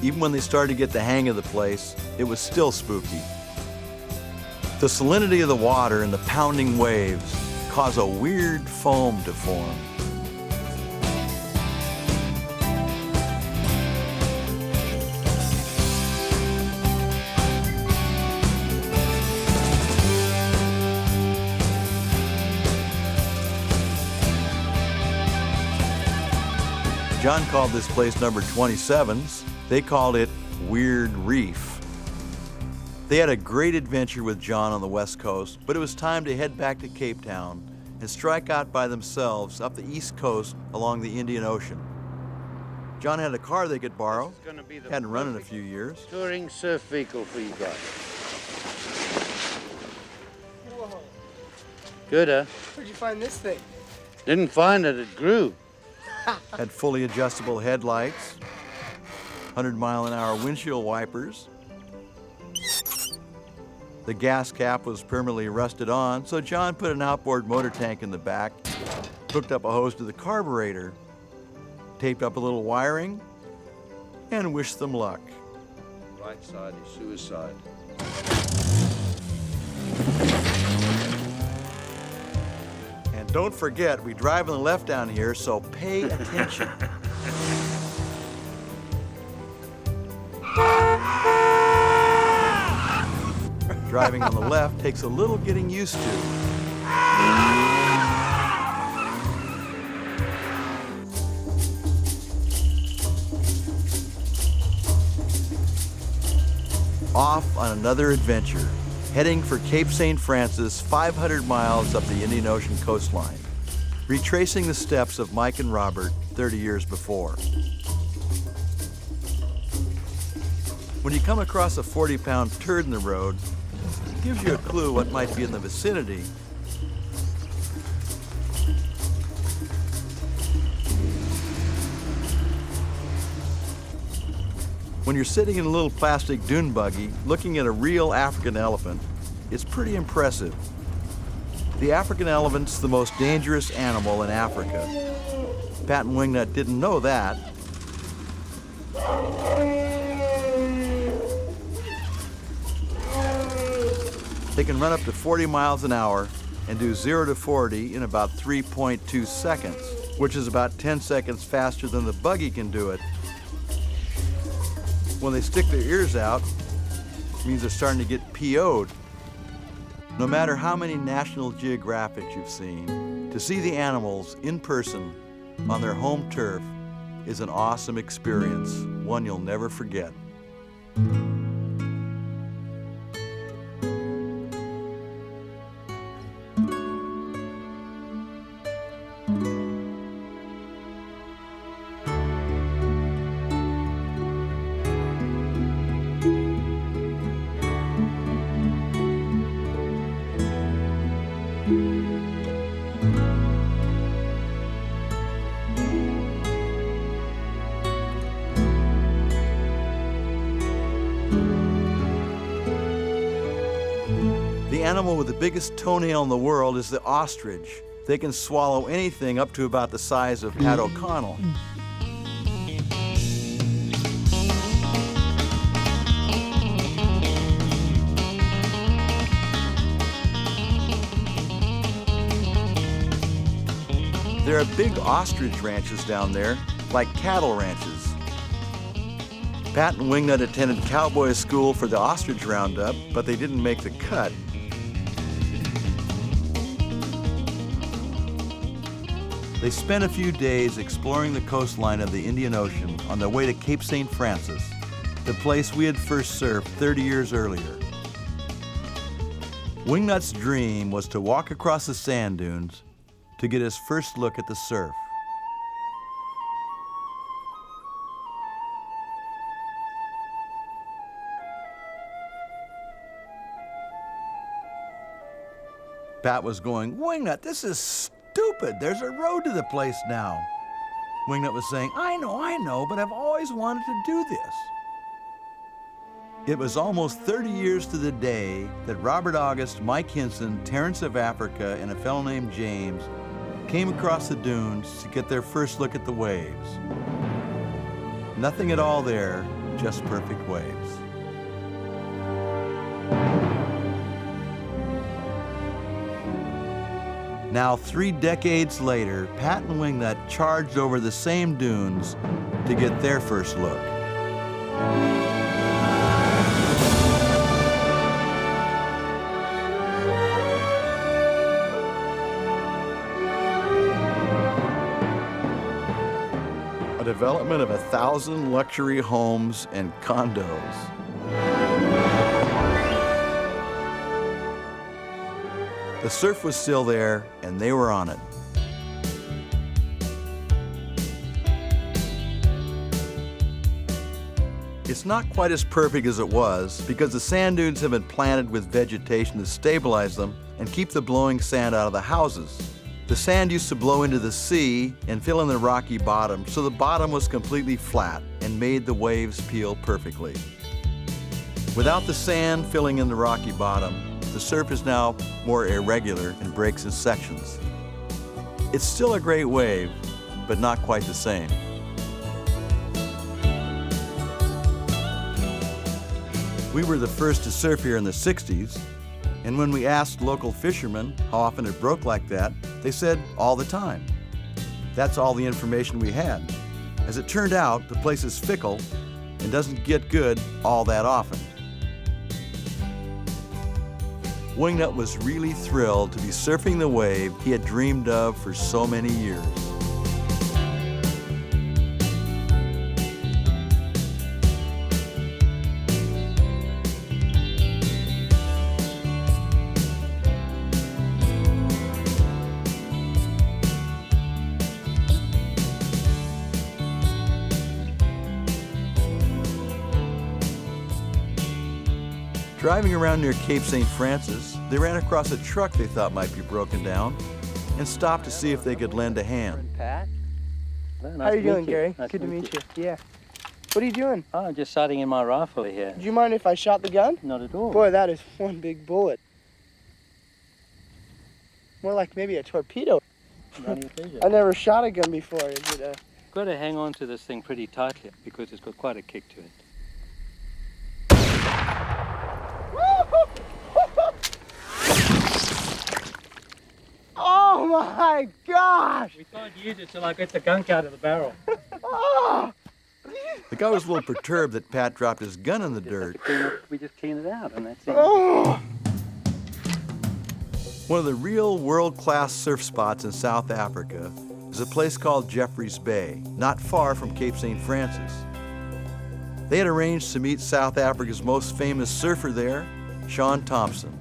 Even when they started to get the hang of the place, it was still spooky. The salinity of the water and the pounding waves cause a weird foam to form. John called this place number 27's. They called it Weird Reef. They had a great adventure with John on the West Coast, but it was time to head back to Cape Town and strike out by themselves up the East Coast along the Indian Ocean. John had a car they could borrow, hadn't run in a few years. Touring surf vehicle for you guys. Whoa. Good, huh? Where'd you find this thing? Didn't find it, it grew. Had fully adjustable headlights, 100-mile-an-hour windshield wipers. The gas cap was permanently rusted on, so John put an outboard motor tank in the back, hooked up a hose to the carburetor, taped up a little wiring, and wished them luck. Right side is suicide. And don't forget, we drive on the left down here, so pay attention. Driving on the left takes a little getting used to. Off on another adventure, heading for Cape St. Francis, 500 miles up the Indian Ocean coastline, retracing the steps of Mike and Robert 30 years before. When you come across a 40-pound turd in the road, it gives you a clue what might be in the vicinity. When you're sitting in a little plastic dune buggy looking at a real African elephant, it's pretty impressive. The African elephant's the most dangerous animal in Africa. Pat and Wingnut didn't know that. They can run up to 40 miles an hour and do 0 to 40 in about 3.2 seconds, which is about 10 seconds faster than the buggy can do it. When they stick their ears out, it means they're starting to get PO'd. No matter how many National Geographics you've seen, to see the animals in person on their home turf is an awesome experience, one you'll never forget. The animal with the biggest toenail in the world is the ostrich. They can swallow anything up to about the size of Pat O'Connell. There are big ostrich ranches down there, like cattle ranches. Pat and Wingnut attended cowboy school for the ostrich roundup, but they didn't make the cut. They spent a few days exploring the coastline of the Indian Ocean on their way to Cape St. Francis, the place we had first surfed 30 years earlier. Wingnut's dream was to walk across the sand dunes to get his first look at the surf. Pat was going, "Wingnut, this is stupid. There's a road to the place now." Wingnut was saying, I know, but I've always wanted to do this." It was almost 30 years to the day that Robert August, Mike Hinson, Terrence of Africa, and a fellow named James came across the dunes to get their first look at the waves. Nothing at all there just perfect waves. Now, 3 decades later, Pat and Wingnut charged over the same dunes to get their first look. A development of 1,000 luxury homes and condos. The surf was still there, and they were on it. It's not quite as perfect as it was because the sand dunes have been planted with vegetation to stabilize them and keep the blowing sand out of the houses. The sand used to blow into the sea and fill in the rocky bottom, so the bottom was completely flat and made the waves peel perfectly. Without the sand filling in the rocky bottom, the surf is now more irregular and breaks in sections. It's still a great wave, but not quite the same. We were the first to surf here in the 60s, and when we asked local fishermen how often it broke like that, they said all the time. That's all the information we had. As it turned out, the place is fickle and doesn't get good all that often. Wingnut was really thrilled to be surfing the wave he had dreamed of for so many years. Driving around near Cape St. Francis, they ran across a truck they thought might be broken down and stopped to see if they could lend a hand. Pat? How are you doing, Gary? Good to meet you. Yeah. What are you doing? Oh, I'm just sighting in my rifle here. Do you mind if I shot the gun? Not at all. Boy, that is one big bullet. More like maybe a torpedo. None of your pleasure. I never shot a gun before. Is it Got to hang on to this thing pretty tightly because it's got quite a kick to it. Oh my gosh! We can't use it till I get the gunk out of the barrel. Oh! The guy was a little perturbed that Pat dropped his gun in the dirt. We just clean it out and that's it. Oh! One of the real world-class surf spots in South Africa is a place called Jeffreys Bay, not far from Cape St. Francis. They had arranged to meet South Africa's most famous surfer there, Sean Thompson.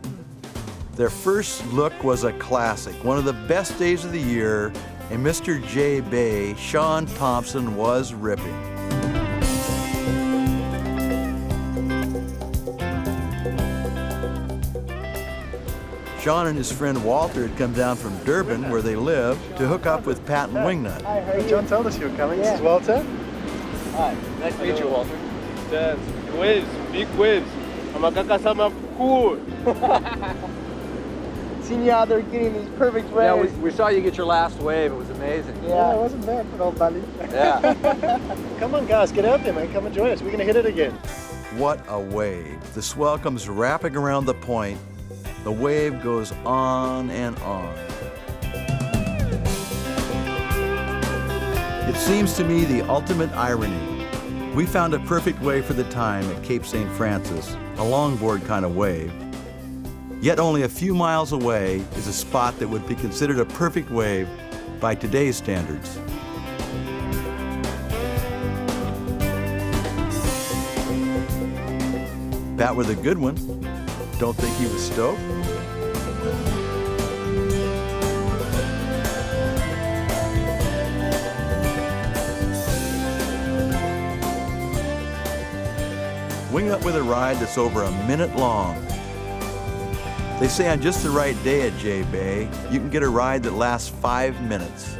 Their first look was a classic, one of the best days of the year, and Mr. J. Bay, Sean Thompson, was ripping. Sean and his friend Walter had come down from Durban, where they live, to hook up with Pat and Wingnut. Hi, how are you? John told us you were coming. Yeah. This is Walter. Hi, Nice to meet you, Walter. Waves, big waves. Amakaka sama cool. Seen you out there getting these perfect waves. Yeah, we saw you get your last wave. It was amazing. Yeah, it wasn't bad for old buddy. Yeah. Come on, guys, get out there, man. Come and join us. We're going to hit it again. What a wave. The swell comes wrapping around the point. The wave goes on and on. It seems to me the ultimate irony. We found a perfect wave for the time at Cape St. Francis, a longboard kind of wave. Yet only a few miles away is a spot that would be considered a perfect wave by today's standards. That was a good one. Don't think he was stoked? Wingnut with a ride that's over a minute long. They say on just the right day at J Bay, you can get a ride that lasts 5 minutes.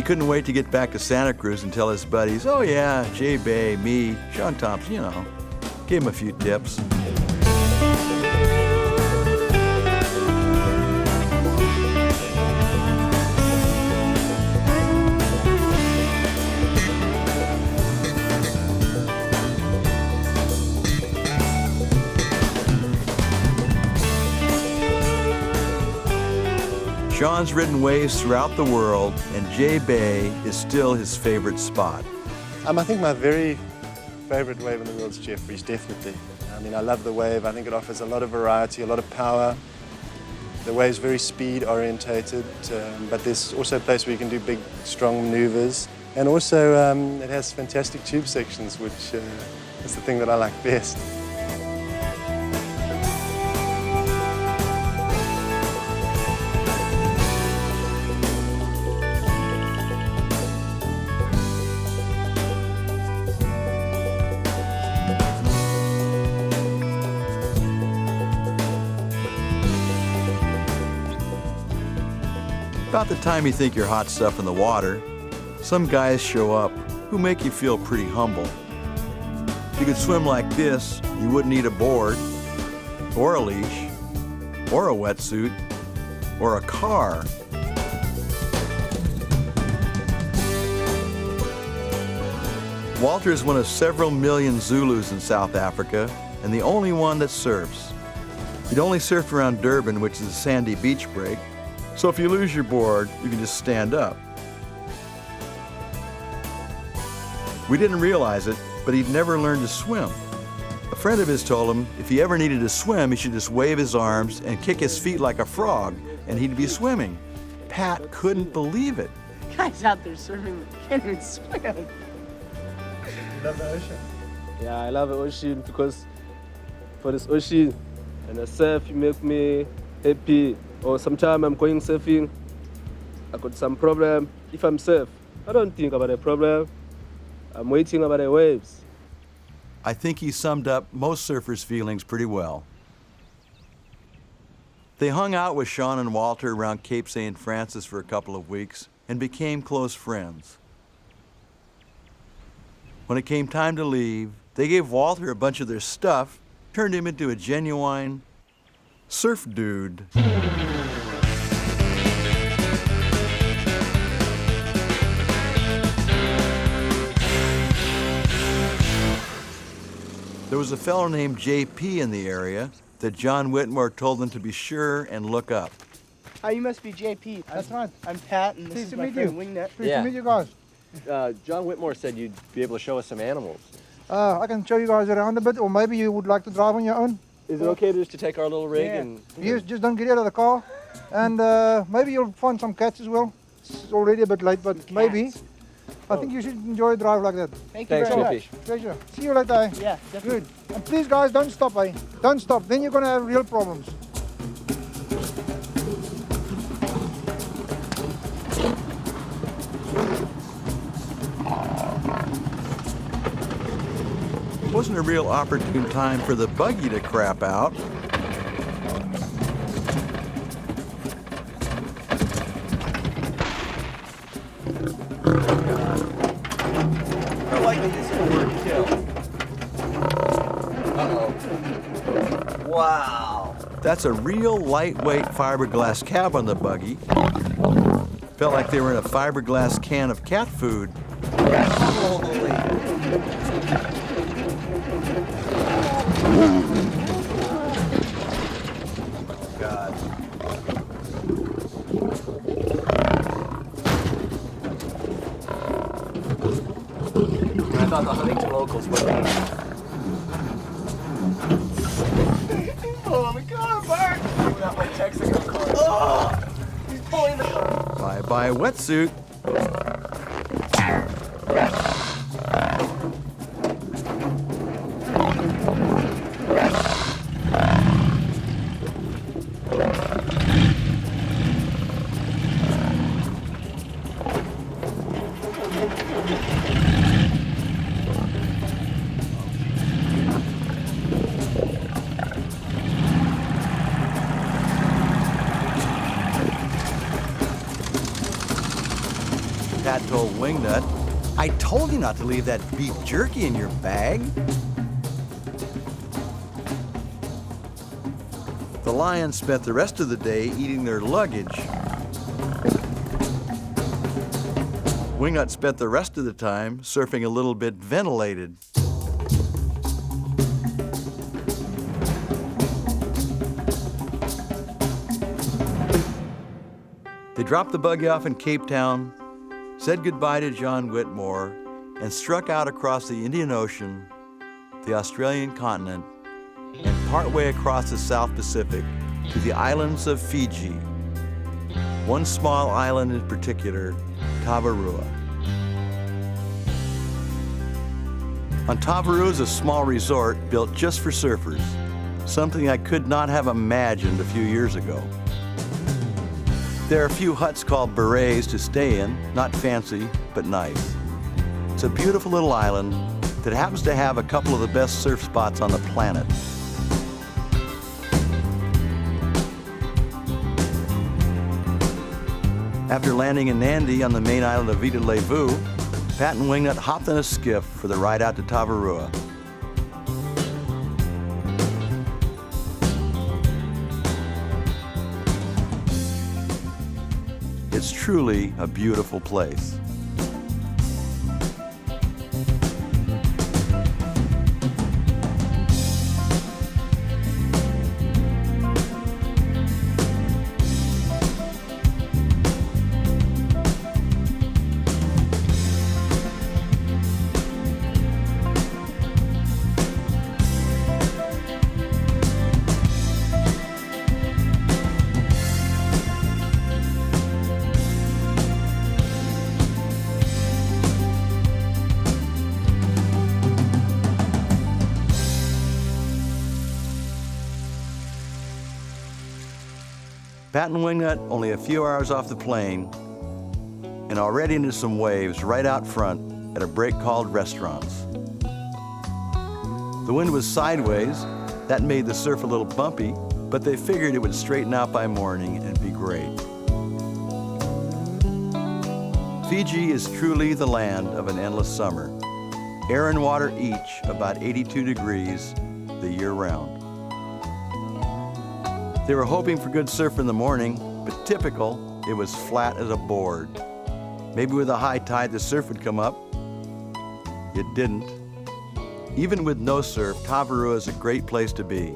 couldn't wait to get back to Santa Cruz and tell his buddies, oh yeah, Jay Bay, me, Sean Thompson, you know. Gave him a few tips. Sean's ridden waves throughout the world, and Jay Bay is still his favorite spot. I think my very favorite wave in the world is Jeffries, definitely. I mean, I love the wave. I think it offers a lot of variety, a lot of power. The wave's very speed orientated, but there's also a place where you can do big, strong maneuvers. And also, it has fantastic tube sections, which is the thing that I like best. About the time you think you're hot stuff in the water, some guys show up who make you feel pretty humble. If you could swim like this, you wouldn't need a board, or a leash, or a wetsuit, or a car. Walter is one of several million Zulus in South Africa, and the only one that surfs. He'd only surfed around Durban, which is a sandy beach break, so if you lose your board, you can just stand up. We didn't realize it, but he'd never learned to swim. A friend of his told him if he ever needed to swim, he should just wave his arms and kick his feet like a frog, and he'd be swimming. Pat couldn't believe it. Guys out there surfing can't even swim. You love the ocean? Yeah, I love the ocean because for this ocean and the surf, you make me happy. Or sometimes I'm going surfing, I got some problem. If I'm surf, I don't think about a problem. I'm waiting about the waves. I think he summed up most surfers' feelings pretty well. They hung out with Sean and Walter around Cape St. Francis for a couple of weeks and became close friends. When it came time to leave, they gave Walter a bunch of their stuff, turned him into a genuine surf dude. There was a fellow named JP in the area that John Whitmore told them to be sure and look up. Oh, you must be JP. That's right. I'm Pat, and this Pleased is to my meet friend you. Wingnut. Pleased to meet you guys. John Whitmore said you'd be able to show us some animals. I can show you guys around a bit, or maybe you would like to drive on your own. Is it okay just to take our little rig and... Yes, just don't get out of the car. And maybe you'll find some cats as well. It's already a bit late, but maybe. I think you should enjoy a drive like that. Thank you very much. Pleasure. See you later. Eh? Yeah, definitely. Good. And please, guys, don't stop, eh? Don't stop. Then you're going to have real problems. It wasn't a real opportune time for the buggy to crap out. How likely is it to kill? Uh-oh. Wow. That's a real lightweight fiberglass cab on the buggy. Felt like they were in a fiberglass can of cat food. Holy. God. I thought the Huntington locals were Oh my God, Bart! pulling out my Texaco car. Oh! He's pulling the car. Bye-bye wetsuit. told Wingnut, "I told you not to leave that beef jerky in your bag." The lions spent the rest of the day eating their luggage. Wingnut spent the rest of the time surfing a little bit ventilated. They dropped the buggy off in Cape Town, said goodbye to John Whitmore, and struck out across the Indian Ocean, the Australian continent, and partway across the South Pacific to the islands of Fiji. One small island in particular, Tavarua. On Tavarua is a small resort built just for surfers, something I could not have imagined a few years ago. There are a few huts called berets to stay in, not fancy, but nice. It's a beautiful little island that happens to have a couple of the best surf spots on the planet. After landing in Nandi on the main island of Vita Levu, Pat and Wingnut hopped in a skiff for the ride out to Tavarua. It's truly a beautiful place. Pat and Wingnut only a few hours off the plane and already into some waves right out front at a break called Restaurants. The wind was sideways. That made the surf a little bumpy, but they figured it would straighten out by morning and be great. Fiji is truly the land of an endless summer. Air and water each about 82 degrees the year round. They were hoping for good surf in the morning, but typical, it was flat as a board. Maybe with a high tide, the surf would come up. It didn't. Even with no surf, Tavarua is a great place to be.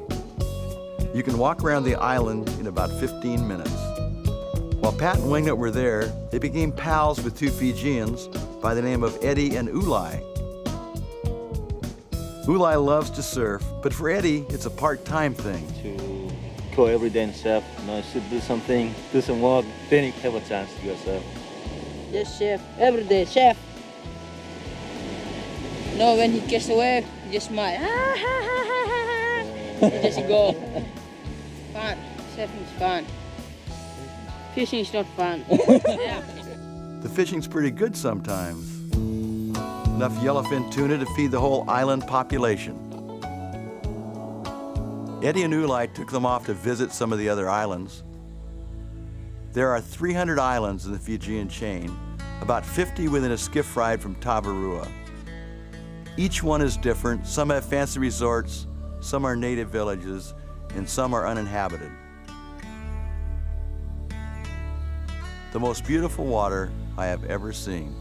You can walk around the island in about 15 minutes. While Pat and Wingnut were there, they became pals with two Fijians by the name of Eddie and Ulai. Ulai loves to surf, but for Eddie, it's a part-time thing. Go every day and surf, should do something, do some work, then you have a chance to go surf. Yes, chef. Every day, chef. No, when he gets away, he just smile. He just go. Fun. Surfing is fun. Fishing is not fun. Yeah. The fishing's pretty good sometimes. Enough yellowfin tuna to feed the whole island population. Eddie and Ulai took them off to visit some of the other islands. There are 300 islands in the Fijian chain, about 50 within a skiff ride from Tavarua. Each one is different. Some have fancy resorts, some are native villages, and some are uninhabited. The most beautiful water I have ever seen.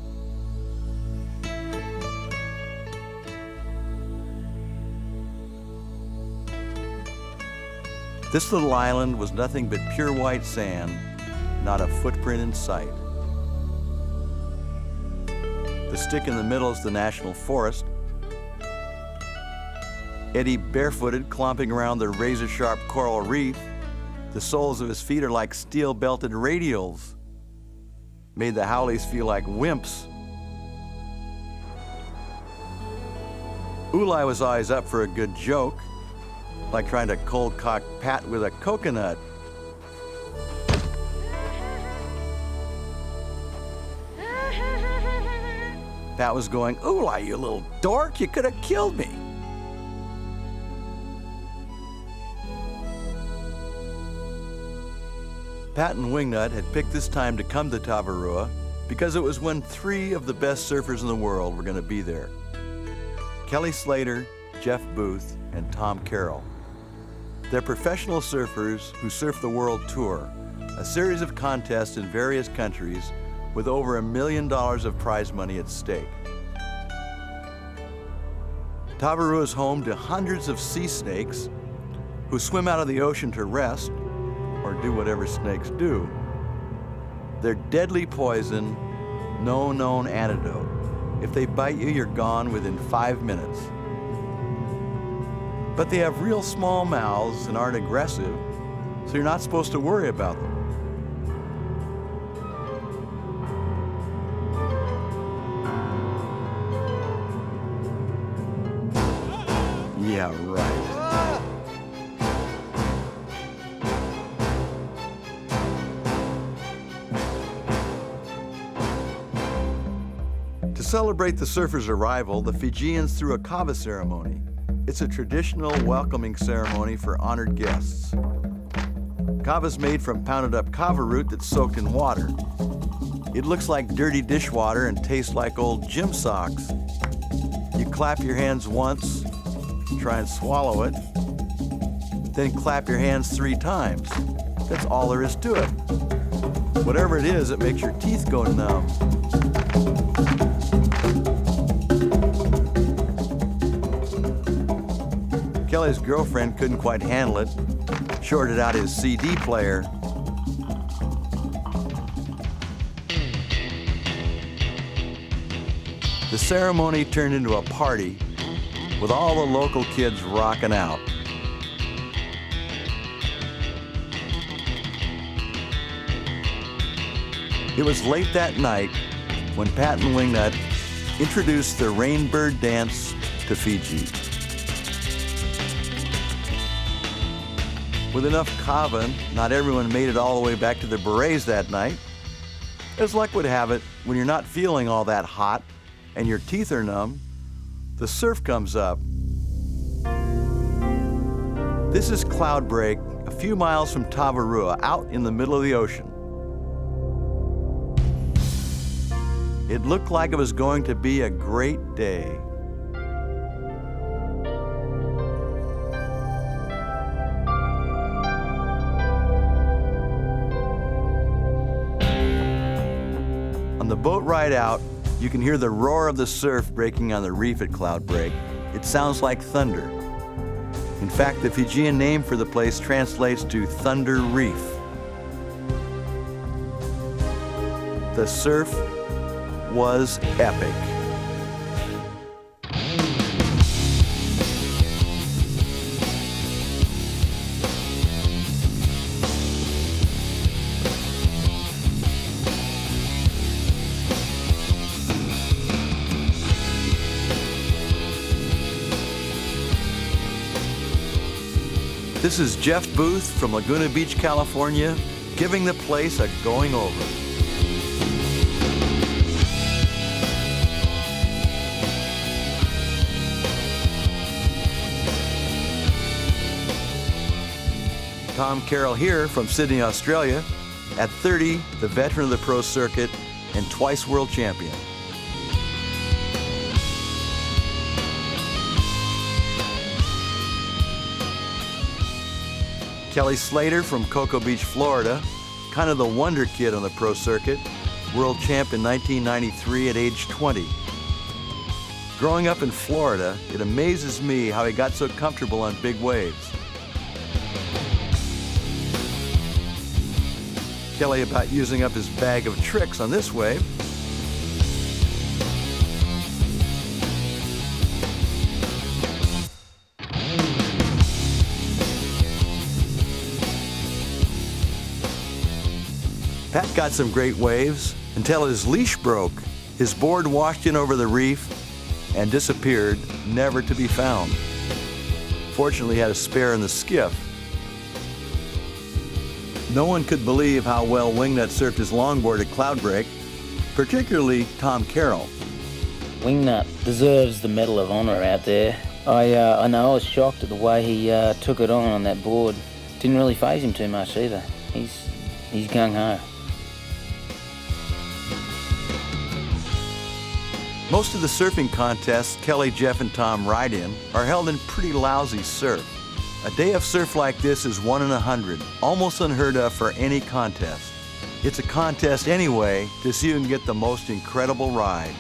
This little island was nothing but pure white sand, not a footprint in sight. The stick in the middle is the national forest. Eddie barefooted, clomping around the razor-sharp coral reef. The soles of his feet are like steel-belted radials. Made the haoles feel like wimps. Ulai was always up for a good joke, like trying to cold cock Pat with a coconut. Pat was going, "Ulai, you little dork, you could have killed me." Pat and Wingnut had picked this time to come to Tavarua because it was when 3 of the best surfers in the world were going to be there. Kelly Slater, Jeff Booth, and Tom Carroll. They're professional surfers who surf the World Tour, a series of contests in various countries with over $1 million of prize money at stake. Tavarua is home to hundreds of sea snakes who swim out of the ocean to rest or do whatever snakes do. Their deadly poison, no known antidote. If they bite you, you're gone within 5 minutes. But they have real small mouths and aren't aggressive, so you're not supposed to worry about them. Yeah, right. To celebrate the surfers' arrival, the Fijians threw a kava ceremony. It's a traditional welcoming ceremony for honored guests. Kava is made from pounded up kava root that's soaked in water. It looks like dirty dishwater and tastes like old gym socks. You clap your hands once, try and swallow it, then clap your hands 3 times. That's all there is to it. Whatever it is, it makes your teeth go numb. Kelly's girlfriend couldn't quite handle it, shorted out his CD player. The ceremony turned into a party with all the local kids rocking out. It was late that night when Pat and Wingnut introduced the Rainbird Dance to Fiji. With enough kava, not everyone made it all the way back to their berets that night. As luck would have it, when you're not feeling all that hot and your teeth are numb, the surf comes up. This is Cloudbreak, a few miles from Tavarua, out in the middle of the ocean. It looked like it was going to be a great day. On the boat ride out, you can hear the roar of the surf breaking on the reef at Cloudbreak. It sounds like thunder. In fact, the Fijian name for the place translates to Thunder Reef. The surf was epic. This is Jeff Booth from Laguna Beach, California, giving the place a going over. Tom Carroll here from Sydney, Australia. At 30, the veteran of the pro circuit and twice world champion. Kelly Slater from Cocoa Beach, Florida, kind of the wonder kid on the pro circuit, world champ in 1993 at age 20. Growing up in Florida, it amazes me how he got so comfortable on big waves. Kelly about using up his bag of tricks on this wave. Pat got some great waves until his leash broke. His board washed in over the reef and disappeared, never to be found. Fortunately, he had a spare in the skiff. No one could believe how well Wingnut surfed his longboard at Cloudbreak, particularly Tom Carroll. Wingnut deserves the Medal of Honor out there. I know I was shocked at the way he took it on that board. Didn't really faze him too much either. He's gung-ho. Most of the surfing contests Kelly, Jeff, and Tom ride in are held in pretty lousy surf. A day of surf like this is 1 in 100, almost unheard of for any contest. It's a contest anyway to see who can get the most incredible ride.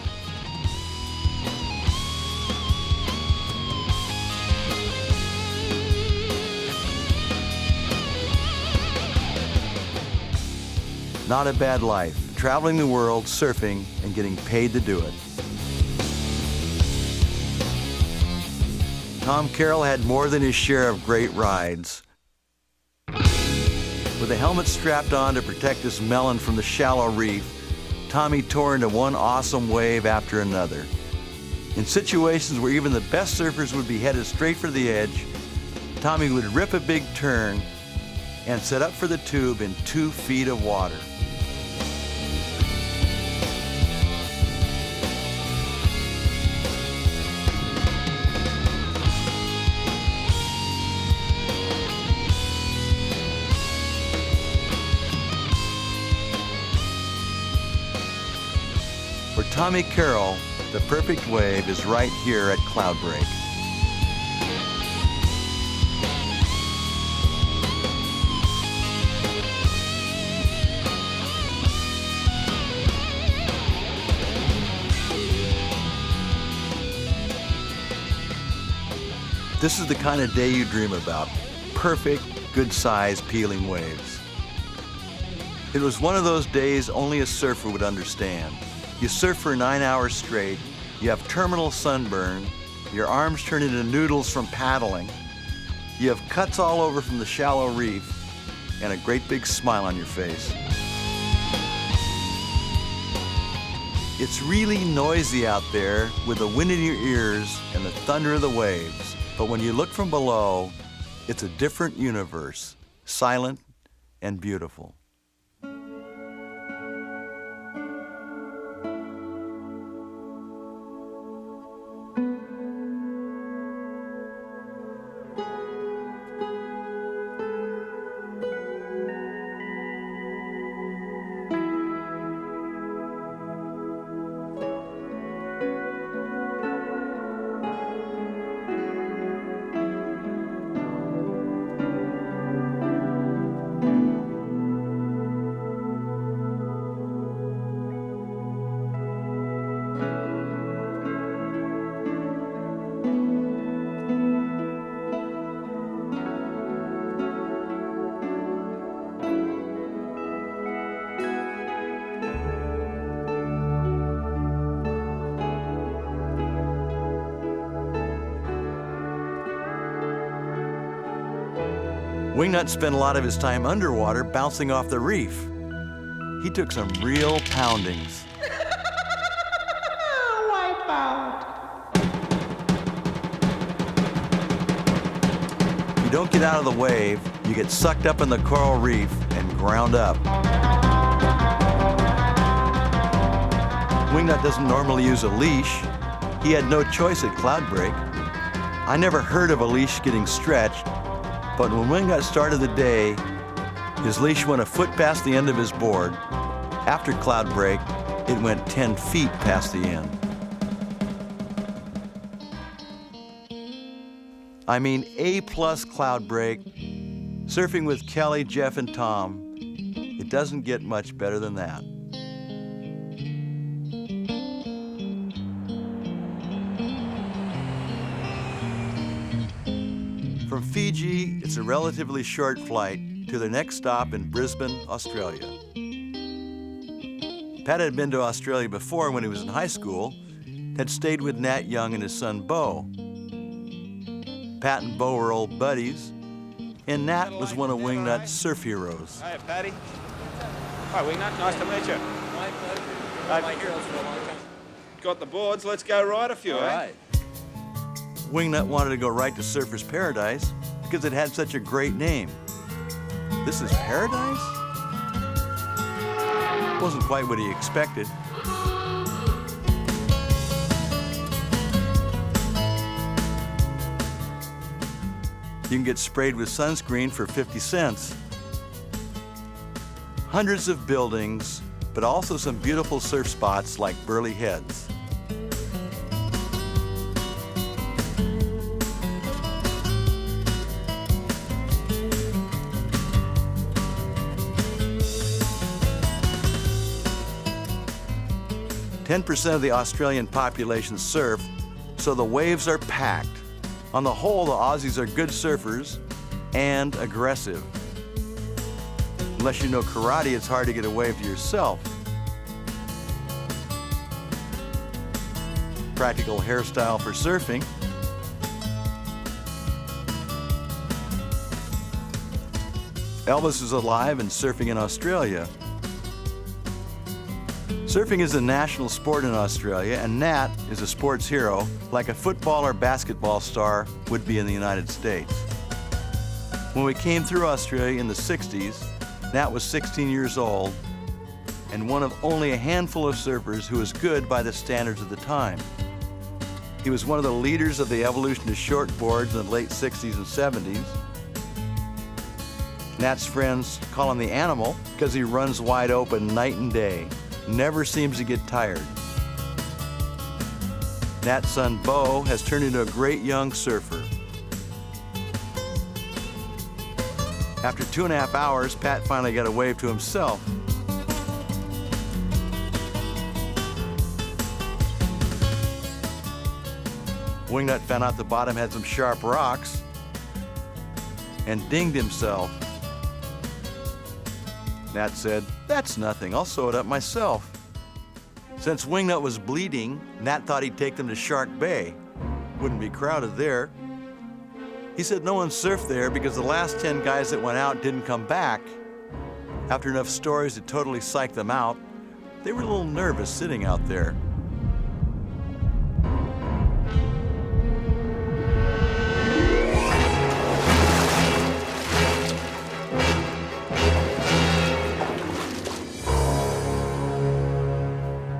Not a bad life, traveling the world, surfing, and getting paid to do it. Tom Carroll had more than his share of great rides. With a helmet strapped on to protect his melon from the shallow reef, Tommy tore into one awesome wave after another. In situations where even the best surfers would be headed straight for the edge, Tommy would rip a big turn and set up for the tube in 2 feet of water. For Tommy Carroll, the perfect wave is right here at Cloudbreak. This is the kind of day you dream about. Perfect, good-sized, peeling waves. It was one of those days only a surfer would understand. You surf for 9 hours straight, you have terminal sunburn, your arms turn into noodles from paddling, you have cuts all over from the shallow reef, and a great big smile on your face. It's really noisy out there with the wind in your ears and the thunder of the waves, but when you look from below, it's a different universe, silent and beautiful. Wingnut spent a lot of his time underwater bouncing off the reef. He took some real poundings. Wipe out. If you don't get out of the wave, you get sucked up in the coral reef and ground up. Wingnut doesn't normally use a leash. He had no choice at Cloudbreak. I never heard of a leash getting stretched, but when Wingnut started the day, his leash went a foot past the end of his board. After Cloudbreak, it went 10 feet past the end. I mean, A-plus Cloudbreak, surfing with Kelly, Jeff, and Tom. It doesn't get much better than that. From Fiji, it's a relatively short flight to their next stop in Brisbane, Australia. Pat had been to Australia before when he was in high school, had stayed with Nat Young and his son, Bo. Pat and Bo were old buddies, and Nat was one of Wingnut's surf heroes. Hi, Patty. Hi, Wingnut. Nice to meet you. My pleasure. You're my heroes for a long time. Got the boards. Let's go ride a few, All right. Wingnut wanted to go right to Surfer's Paradise because it had such a great name. This is paradise? Wasn't quite what he expected. You can get sprayed with sunscreen for 50 cents. Hundreds of buildings, but also some beautiful surf spots like Burley Heads. 10% of the Australian population surf, so the waves are packed. On the whole, the Aussies are good surfers and aggressive. Unless you know karate, it's hard to get a wave to yourself. Practical hairstyle for surfing. Elvis is alive and surfing in Australia. Surfing is a national sport in Australia, and Nat is a sports hero like a football or basketball star would be in the United States. When we came through Australia in the 60s, Nat was 16 years old and one of only a handful of surfers who was good by the standards of the time. He was one of the leaders of the evolution of shortboards in the late 60s and 70s. Nat's friends call him the animal because he runs wide open night and day. Never seems to get tired. Nat's son, Bo, has turned into a great young surfer. After 2.5 hours, Pat finally got a wave to himself. Wingnut found out the bottom had some sharp rocks and dinged himself. Nat said, "That's nothing, I'll sew it up myself." Since Wingnut was bleeding, Nat thought he'd take them to Shark Bay. Wouldn't be crowded there. He said no one surfed there because the last 10 guys that went out didn't come back. After enough stories to totally psych them out, they were a little nervous sitting out there.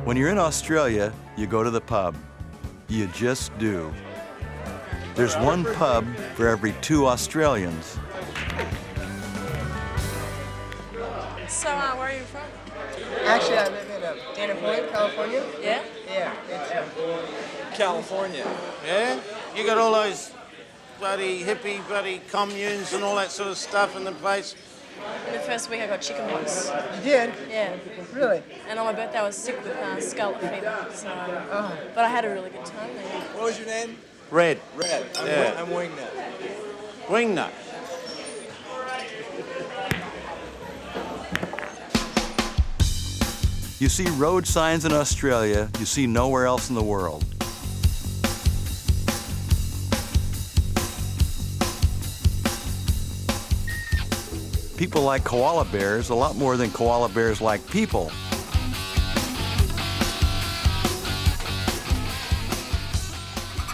When you're in Australia, you go to the pub. You just do. There's one pub for every 2 Australians. So, where are you from? Actually, I live in Dana Point, California. Yeah? Yeah, it's California. Yeah? You got all those bloody hippie bloody communes and all that sort of stuff in the place? In the first week I got chickenpox. You did? Yeah. Really? And on my birthday I was sick with scarlet fever. So, but I had a really good time there. What was your name? Red. Red. Yeah. I'm Wingnut. Wingnut. You see road signs in Australia you see nowhere else in the world. People like koala bears a lot more than koala bears like people.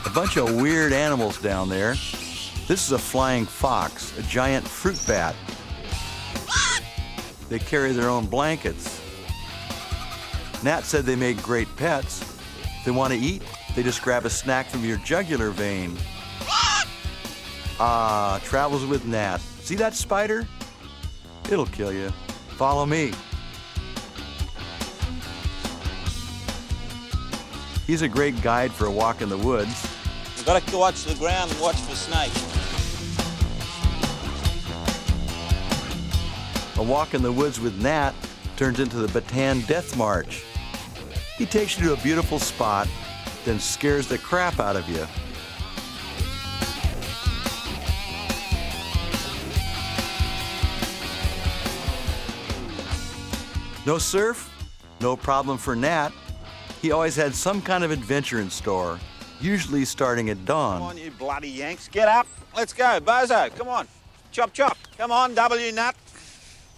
A bunch of weird animals down there. This is a flying fox, a giant fruit bat. They carry their own blankets. Nat said they made great pets. If they want to eat, they just grab a snack from your jugular vein. Ah, travels with Nat. See that spider? It'll kill you. Follow me. He's a great guide for a walk in the woods. You've got to watch the ground and watch for snakes. A walk in the woods with Nat turns into the Bataan Death March. He takes you to a beautiful spot, then scares the crap out of you. No surf? No problem for Nat. He always had some kind of adventure in store, usually starting at dawn. Come on, you bloody Yanks. Get up. Let's go. Bozo, come on. Chop, chop. Come on, W Nut.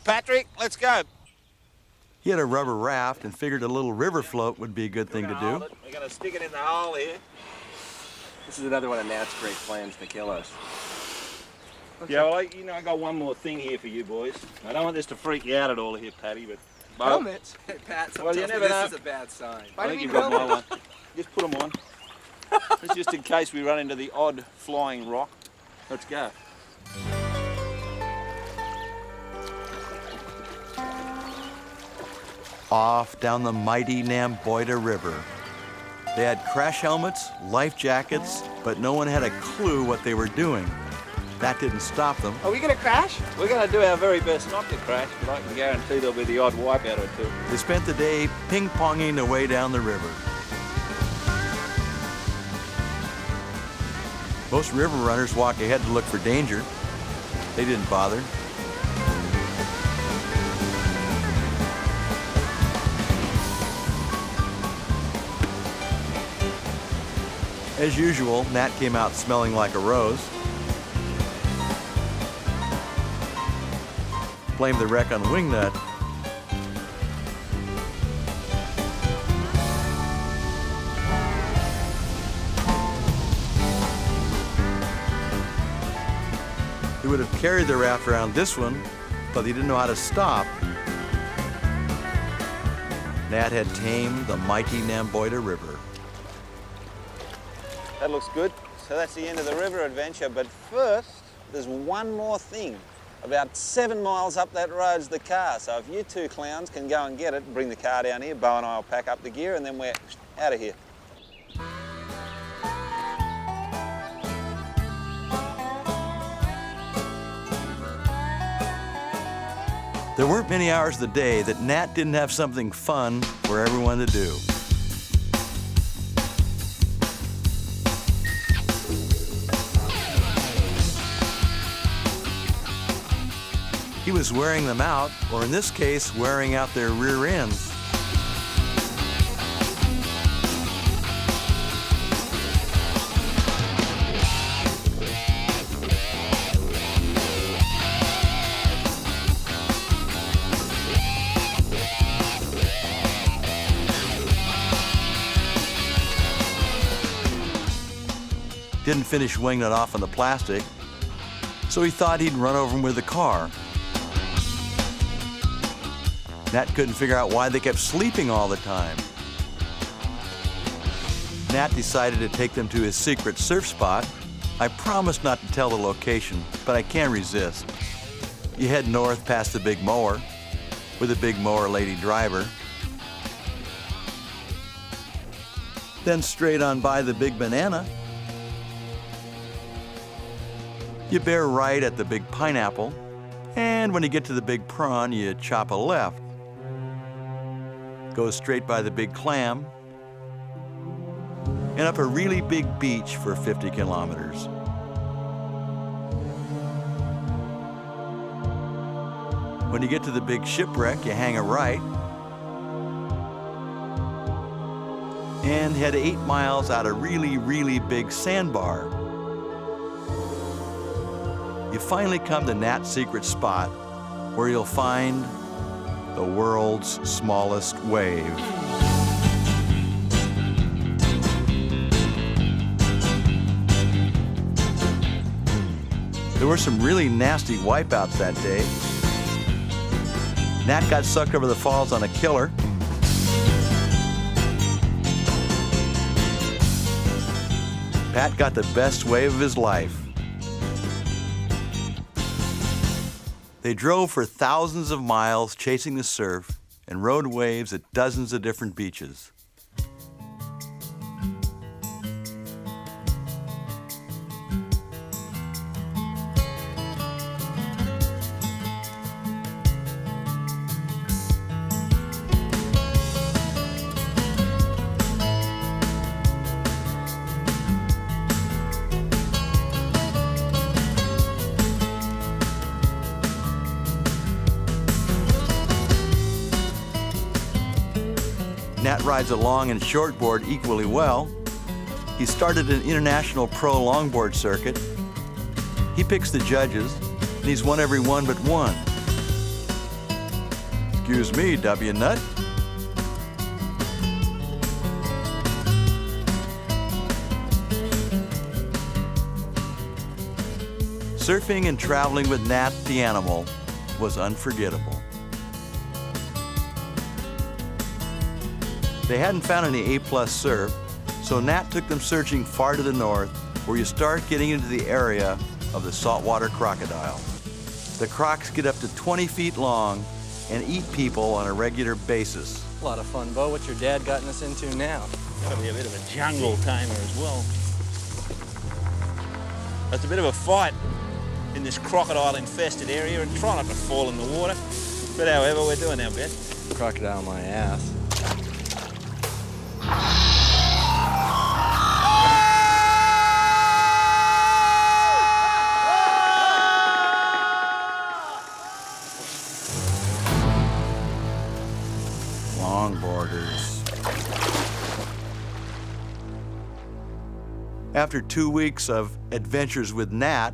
Patrick, let's go. He had a rubber raft and figured a little river float would be a good thing to do. We're going to stick it in the hole here. This is another one of Nat's great plans to kill us. Yeah, well, I got one more thing here for you boys. I don't want this to freak you out at all here, Patty, but... helmets? Hey, Pat, Well, you sometimes never know. this is a bad sign. I think you've got my one. Just put them on. It's just in case we run into the odd flying rock. Let's go. Off down the mighty Namboida River. They had crash helmets, life jackets, but no one had a clue what they were doing. That didn't stop them. Are we gonna crash? We're going to do our very best not to crash, but I can guarantee there'll be the odd wipeout or two. They spent the day ping-ponging their way down the river. Most river runners walk ahead to look for danger. They didn't bother. As usual, Nat came out smelling like a rose. Blamed the wreck on Wingnut. He would have carried the raft around this one, but he didn't know how to stop. Nat had tamed the mighty Namboida River. That looks good. So that's the end of the river adventure. But first, there's one more thing. About 7 miles up that road's the car. So if you two clowns can go and get it, bring the car down here, Bo and I will pack up the gear, and then we're out of here. There weren't many hours of the day that Nat didn't have something fun for everyone to do. He was wearing them out, or in this case, wearing out their rear ends. Didn't finish Wingnut off on the plastic, so he thought he'd run over him with the car. Nat couldn't figure out why they kept sleeping all the time. Nat decided to take them to his secret surf spot. I promised not to tell the location, but I can't resist. You head north past the big mower, with a big mower lady driver. Then straight on by the big banana. You bear right at the big pineapple, and when you get to the big prawn, you chop a left. Go straight by the big clam, and up a really big beach for 50 kilometers. When you get to the big shipwreck, you hang a right, and head 8 miles out a really, really big sandbar. You finally come to Nat's secret spot, where you'll find the world's smallest wave. There were some really nasty wipeouts that day. Nat got sucked over the falls on a killer. Pat got the best wave of his life. They drove for thousands of miles chasing the surf and rode waves at dozens of different beaches. Nat rides a long and shortboard equally well. He started an international pro longboard circuit. He picks the judges, and he's won every one but one. Excuse me, W. Nut. Surfing and traveling with Nat the animal was unforgettable. They hadn't found any A-plus surf, so Nat took them searching far to the north, where you start getting into the area of the saltwater crocodile. The crocs get up to 20 feet long and eat people on a regular basis. A lot of fun, Bo. What's your dad gotten us into now? Gotta be a bit of a jungle tamer as well. That's a bit of a fight. in this crocodile-infested area and try not to fall in the water. But however, we're doing our best. Crocodile my ass. Longboarders. After 2 weeks of adventures with Nat,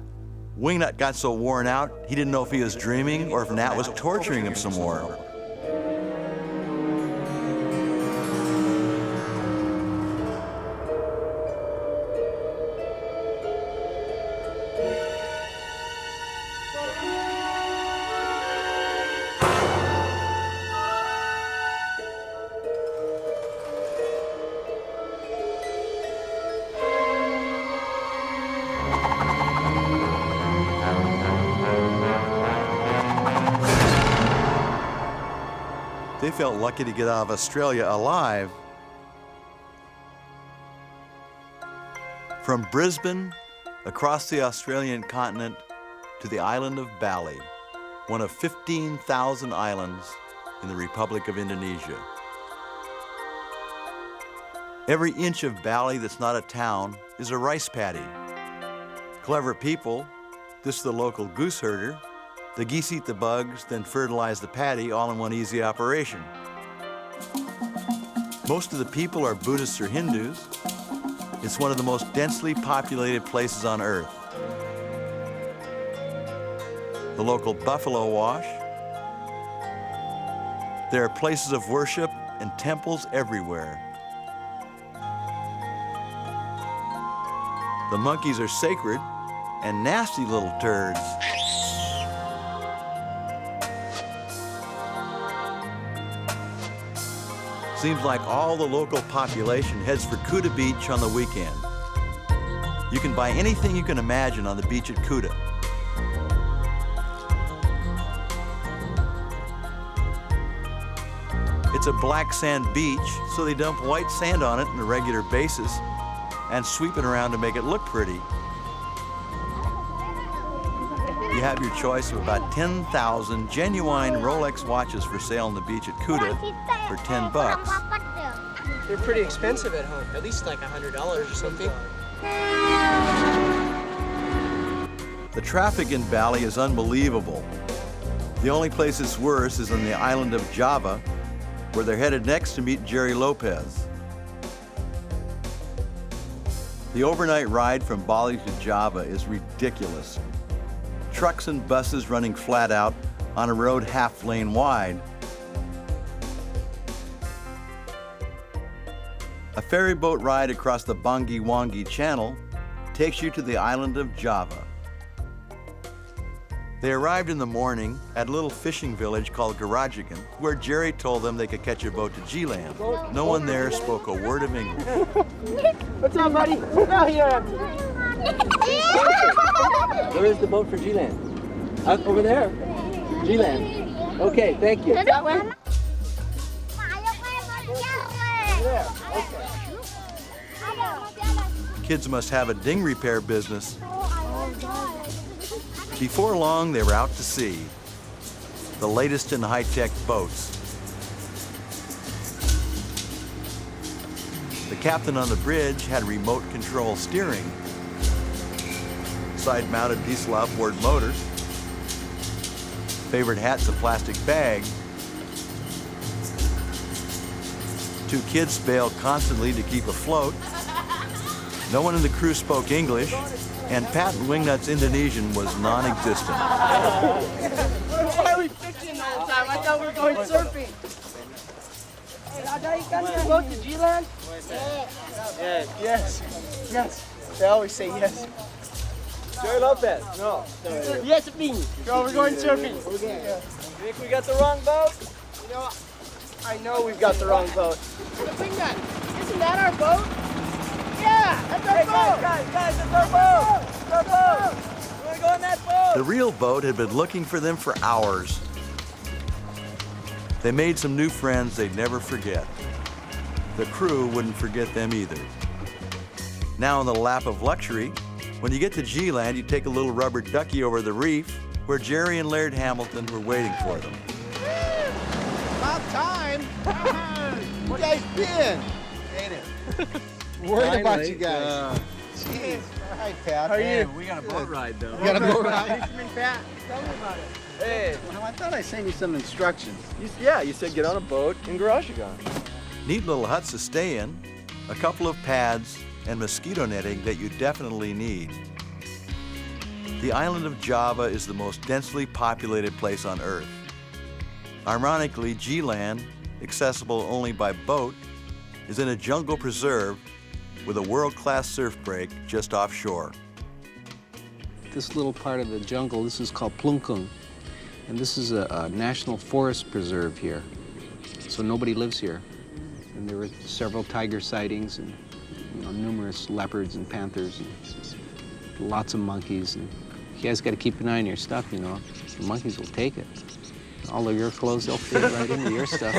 Wingnut got so worn out, he didn't know if he was dreaming or if Nat was torturing him some more. They felt lucky to get out of Australia alive. From Brisbane, across the Australian continent to the island of Bali, one of 15,000 islands in the Republic of Indonesia. Every inch of Bali that's not a town is a rice paddy. Clever people, this is the local goose herder. The geese eat the bugs, then fertilize the paddy, all in one easy operation. Most of the people are Buddhists or Hindus. It's one of the most densely populated places on Earth. The local buffalo wash. There are places of worship and temples everywhere. The monkeys are sacred and nasty little turds. Seems like all the local population heads for Kuta Beach on the weekend. You can buy anything you can imagine on the beach at Kuta. It's a black sand beach, so they dump white sand on it on a regular basis and sweep it around to make it look pretty. You have your choice of about 10,000 genuine Rolex watches for sale on the beach at Kuta for $10. They're pretty expensive at home, at least like $100 or something. The traffic in Bali is unbelievable. The only place it's worse is on the island of Java, where they're headed next to meet Jerry Lopez. The overnight ride from Bali to Java is ridiculous. Trucks and buses running flat out on a road half lane wide. A ferry boat ride across the Bangi Wangi Channel takes you to the island of Java. They arrived in the morning at a little fishing village called Garajagan, where Jerry told them they could catch a boat to G-Land. No one there spoke a word of English. What's up, buddy? Oh, yeah. Where is the boat for G-Land? Over there? G-Land. Okay, thank you. That way? Kids must have a ding repair business. Before long, they were out to sea. The latest in high-tech boats. The captain on the bridge had remote control steering, side-mounted diesel outboard motor, favorite hat's a plastic bag. 2 kids bailed constantly to keep afloat. No one in the crew spoke English, and Pat Wingnut's Indonesian was non-existent. Why are we fishing all the time? I thought we were going surfing. Hey, you go to G-Land? Yes. Yes. Yes. They always say yes. Jerry Lopez. No. Yes, me. Bro, we're going surfing. You think we got the wrong boat? You know, I know we've got the wrong boat. Wingnut, isn't that our boat? Yeah, that's our boat. Guys, that's our boat. It's our boat. We want to go on that boat. The real boat had been looking for them for hours. They made some new friends they'd never forget. The crew wouldn't forget them either. Now in the lap of luxury, When you get to G-Land, you take a little rubber ducky over the reef where Jerry and Laird Hamilton were waiting for them. About time. Where you guys been? Worried about you guys. Jeez. All right, Pat. How are you? We got a boat ride, though. You got a boat ride? Pat, tell me about it. Hey. Well, I thought I sent you some instructions. You said get on a boat in Garashagan. Neat little huts to stay in, a couple of pads, and mosquito netting that you definitely need. The island of Java is the most densely populated place on Earth. Ironically, G-Land, accessible only by boat, is in a jungle preserve with a world-class surf break just offshore. This little part of the jungle, this is called Plungkung, and this is a national forest preserve here. So nobody lives here. And there were several tiger sightings and numerous leopards and panthers and lots of monkeys. And you guys got to keep an eye on your stuff, The monkeys will take it. All of your clothes, they'll fit right into your stuff.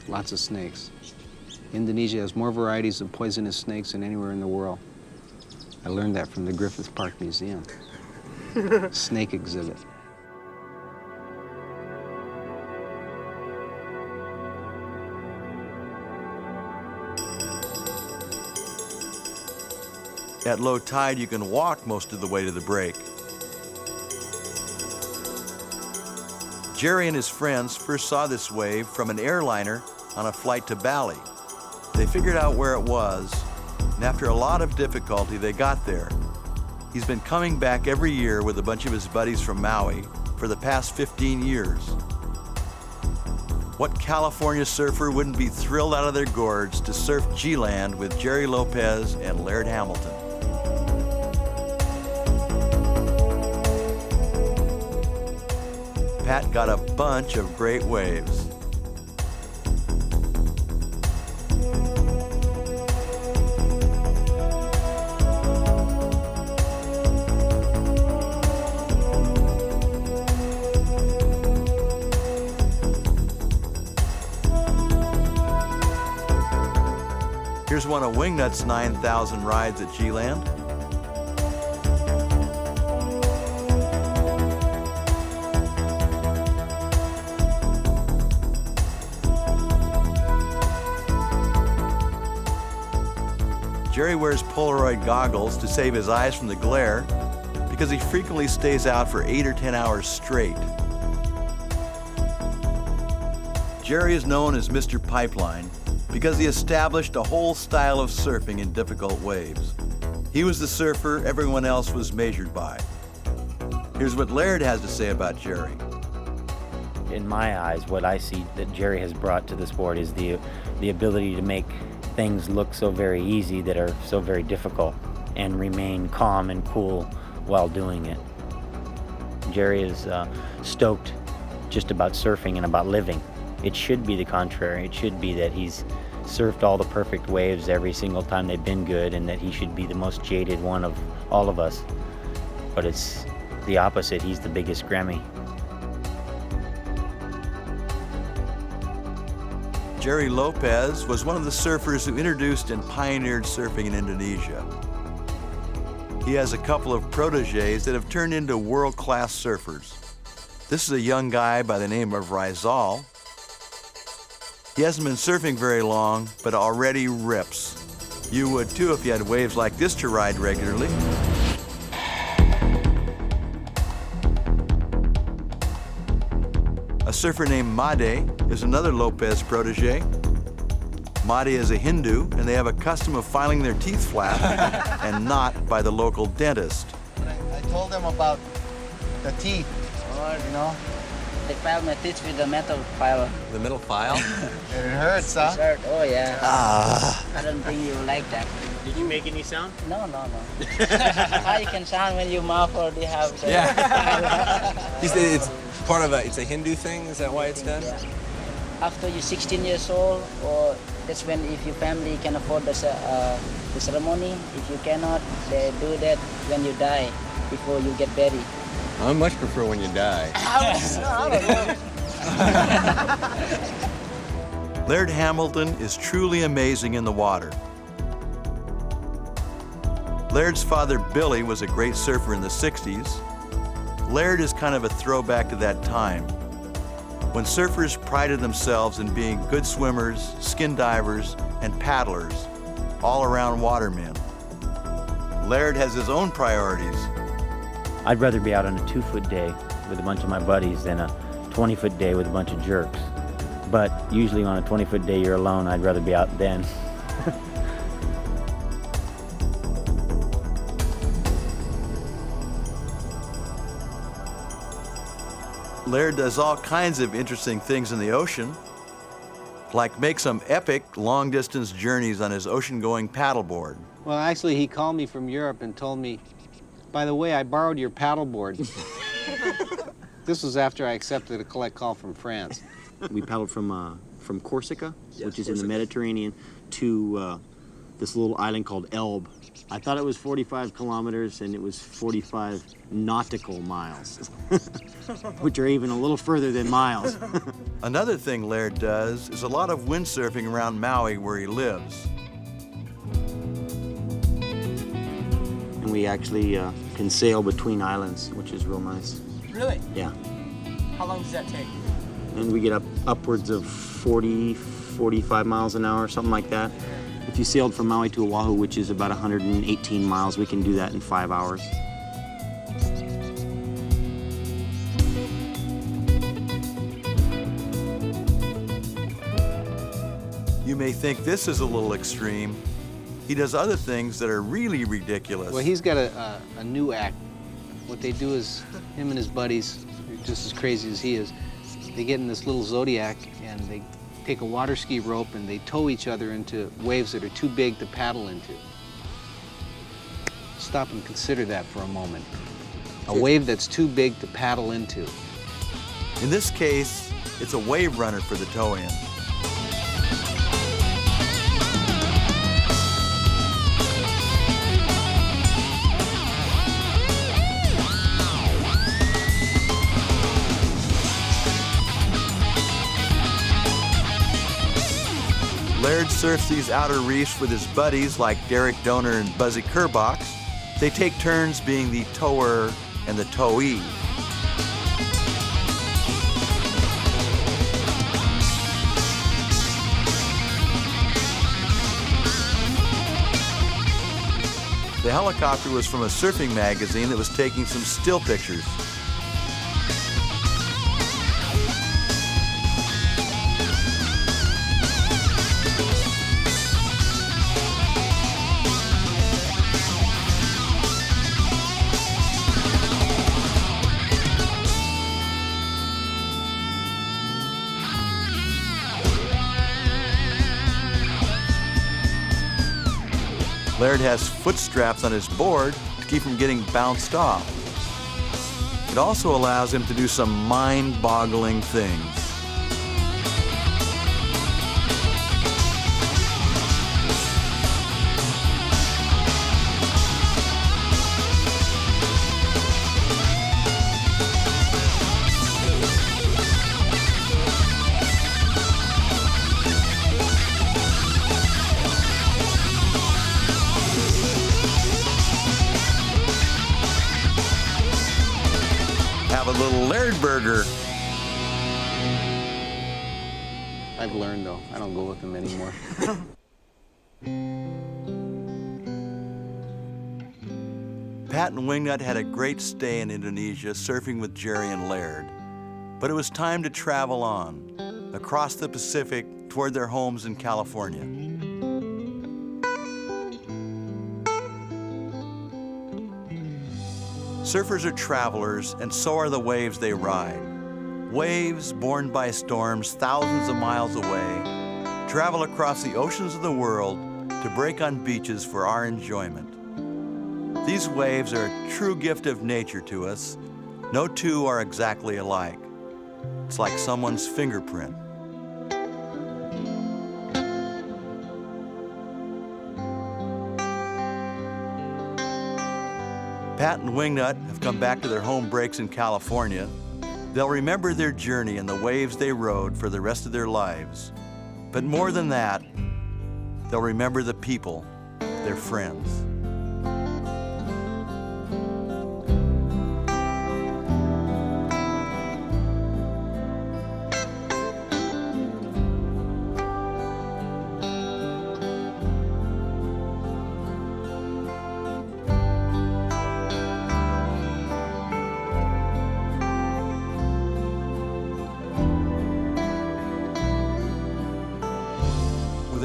Lots of snakes. Indonesia has more varieties of poisonous snakes than anywhere in the world. I learned that from the Griffith Park Museum. Snake exhibit. At low tide, you can walk most of the way to the break. Jerry and his friends first saw this wave from an airliner on a flight to Bali. They figured out where it was, and after a lot of difficulty, they got there. He's been coming back every year with a bunch of his buddies from Maui for the past 15 years. What California surfer wouldn't be thrilled out of their gourds to surf G-Land with Jerry Lopez and Laird Hamilton? Pat got a bunch of great waves. Here's one of Wingnut's 9,000 rides at G-Land. Jerry wears Polaroid goggles to save his eyes from the glare because he frequently stays out for 8 or 10 hours straight. Jerry is known as Mr. Pipeline because he established a whole style of surfing in difficult waves. He was the surfer everyone else was measured by. Here's what Laird has to say about Jerry. In my eyes, what I see that Jerry has brought to the sport is the ability to make things look so very easy that are so very difficult and remain calm and cool while doing it. Jerry is stoked just about surfing and about living. It should be the contrary. It should be that he's surfed all the perfect waves every single time they've been good and that he should be the most jaded one of all of us. But it's the opposite. He's the biggest Grammy. Jerry Lopez was one of the surfers who introduced and pioneered surfing in Indonesia. He has a couple of proteges that have turned into world-class surfers. This is a young guy by the name of Rizal. He hasn't been surfing very long, but already rips. You would too if you had waves like this to ride regularly. A surfer named Made is another Lopez protege. Made is a Hindu, and they have a custom of filing their teeth flat and not by the local dentist. I told them about the teeth, They file my teeth with the metal file. The middle file? It hurts, huh? It hurt. Oh, yeah. I don't think you like that. Did you make any sound? No. How you can sound when your mouth already have the It's part of it's a Hindu thing? Is that why it's done? Yeah. After you're 16 years old, or that's when if your family can afford the ceremony. If you cannot, they do that when you die, before you get buried. I much prefer when you die. I don't know. Laird Hamilton is truly amazing in the water. Laird's father, Billy, was a great surfer in the 60s. Laird is kind of a throwback to that time, when surfers prided themselves in being good swimmers, skin divers, and paddlers, all-around watermen. Laird has his own priorities. I'd rather be out on a 2-foot day with a bunch of my buddies than a 20-foot day with a bunch of jerks. But usually on a 20-foot day you're alone, I'd rather be out then. Laird does all kinds of interesting things in the ocean, like make some epic long-distance journeys on his ocean-going paddleboard. Well, actually, he called me from Europe and told me, by the way, I borrowed your paddleboard. This was after I accepted a collect call from France. We paddled from Corsica, which is in the Mediterranean, to this little island called Elbe. I thought it was 45 kilometers, and it was 45 nautical miles, which are even a little further than miles. Another thing Laird does is a lot of windsurfing around Maui where he lives. And we actually can sail between islands, which is real nice. Really? Yeah. How long does that take? And we get upwards of 40, 45 miles an hour, something like that. If you sailed from Maui to Oahu, which is about 118 miles, we can do that in 5 hours. You may think this is a little extreme. He does other things that are really ridiculous. Well, he's got a new act. What they do is, him and his buddies, they're just as crazy as he is, they get in this little Zodiac and they take a water ski rope and they tow each other into waves that are too big to paddle into. Stop and consider that for a moment. A wave that's too big to paddle into. In this case, it's a wave runner for the tow-in. Laird surfs these outer reefs with his buddies like Derek Donor and Buzzy Kerbox. They take turns being the tower and the towee. The helicopter was from a surfing magazine that was taking some still pictures. Laird has foot straps on his board to keep him getting bounced off. It also allows him to do some mind-boggling things. Have a little Laird burger. I've learned, though. I don't go with them anymore. Pat and Wingnut had a great stay in Indonesia surfing with Jerry and Laird. But it was time to travel on, across the Pacific toward their homes in California. Surfers are travelers, and so are the waves they ride. Waves borne by storms thousands of miles away travel across the oceans of the world to break on beaches for our enjoyment. These waves are a true gift of nature to us. No two are exactly alike. It's like someone's fingerprint. Pat and Wingnut have come back to their home breaks in California. They'll remember their journey and the waves they rode for the rest of their lives. But more than that, they'll remember the people, their friends.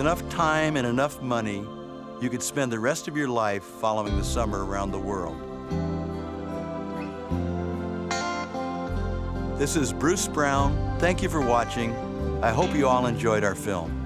enough time and enough money, you could spend the rest of your life following the summer around the world. This is Bruce Brown. Thank you for watching. I hope you all enjoyed our film.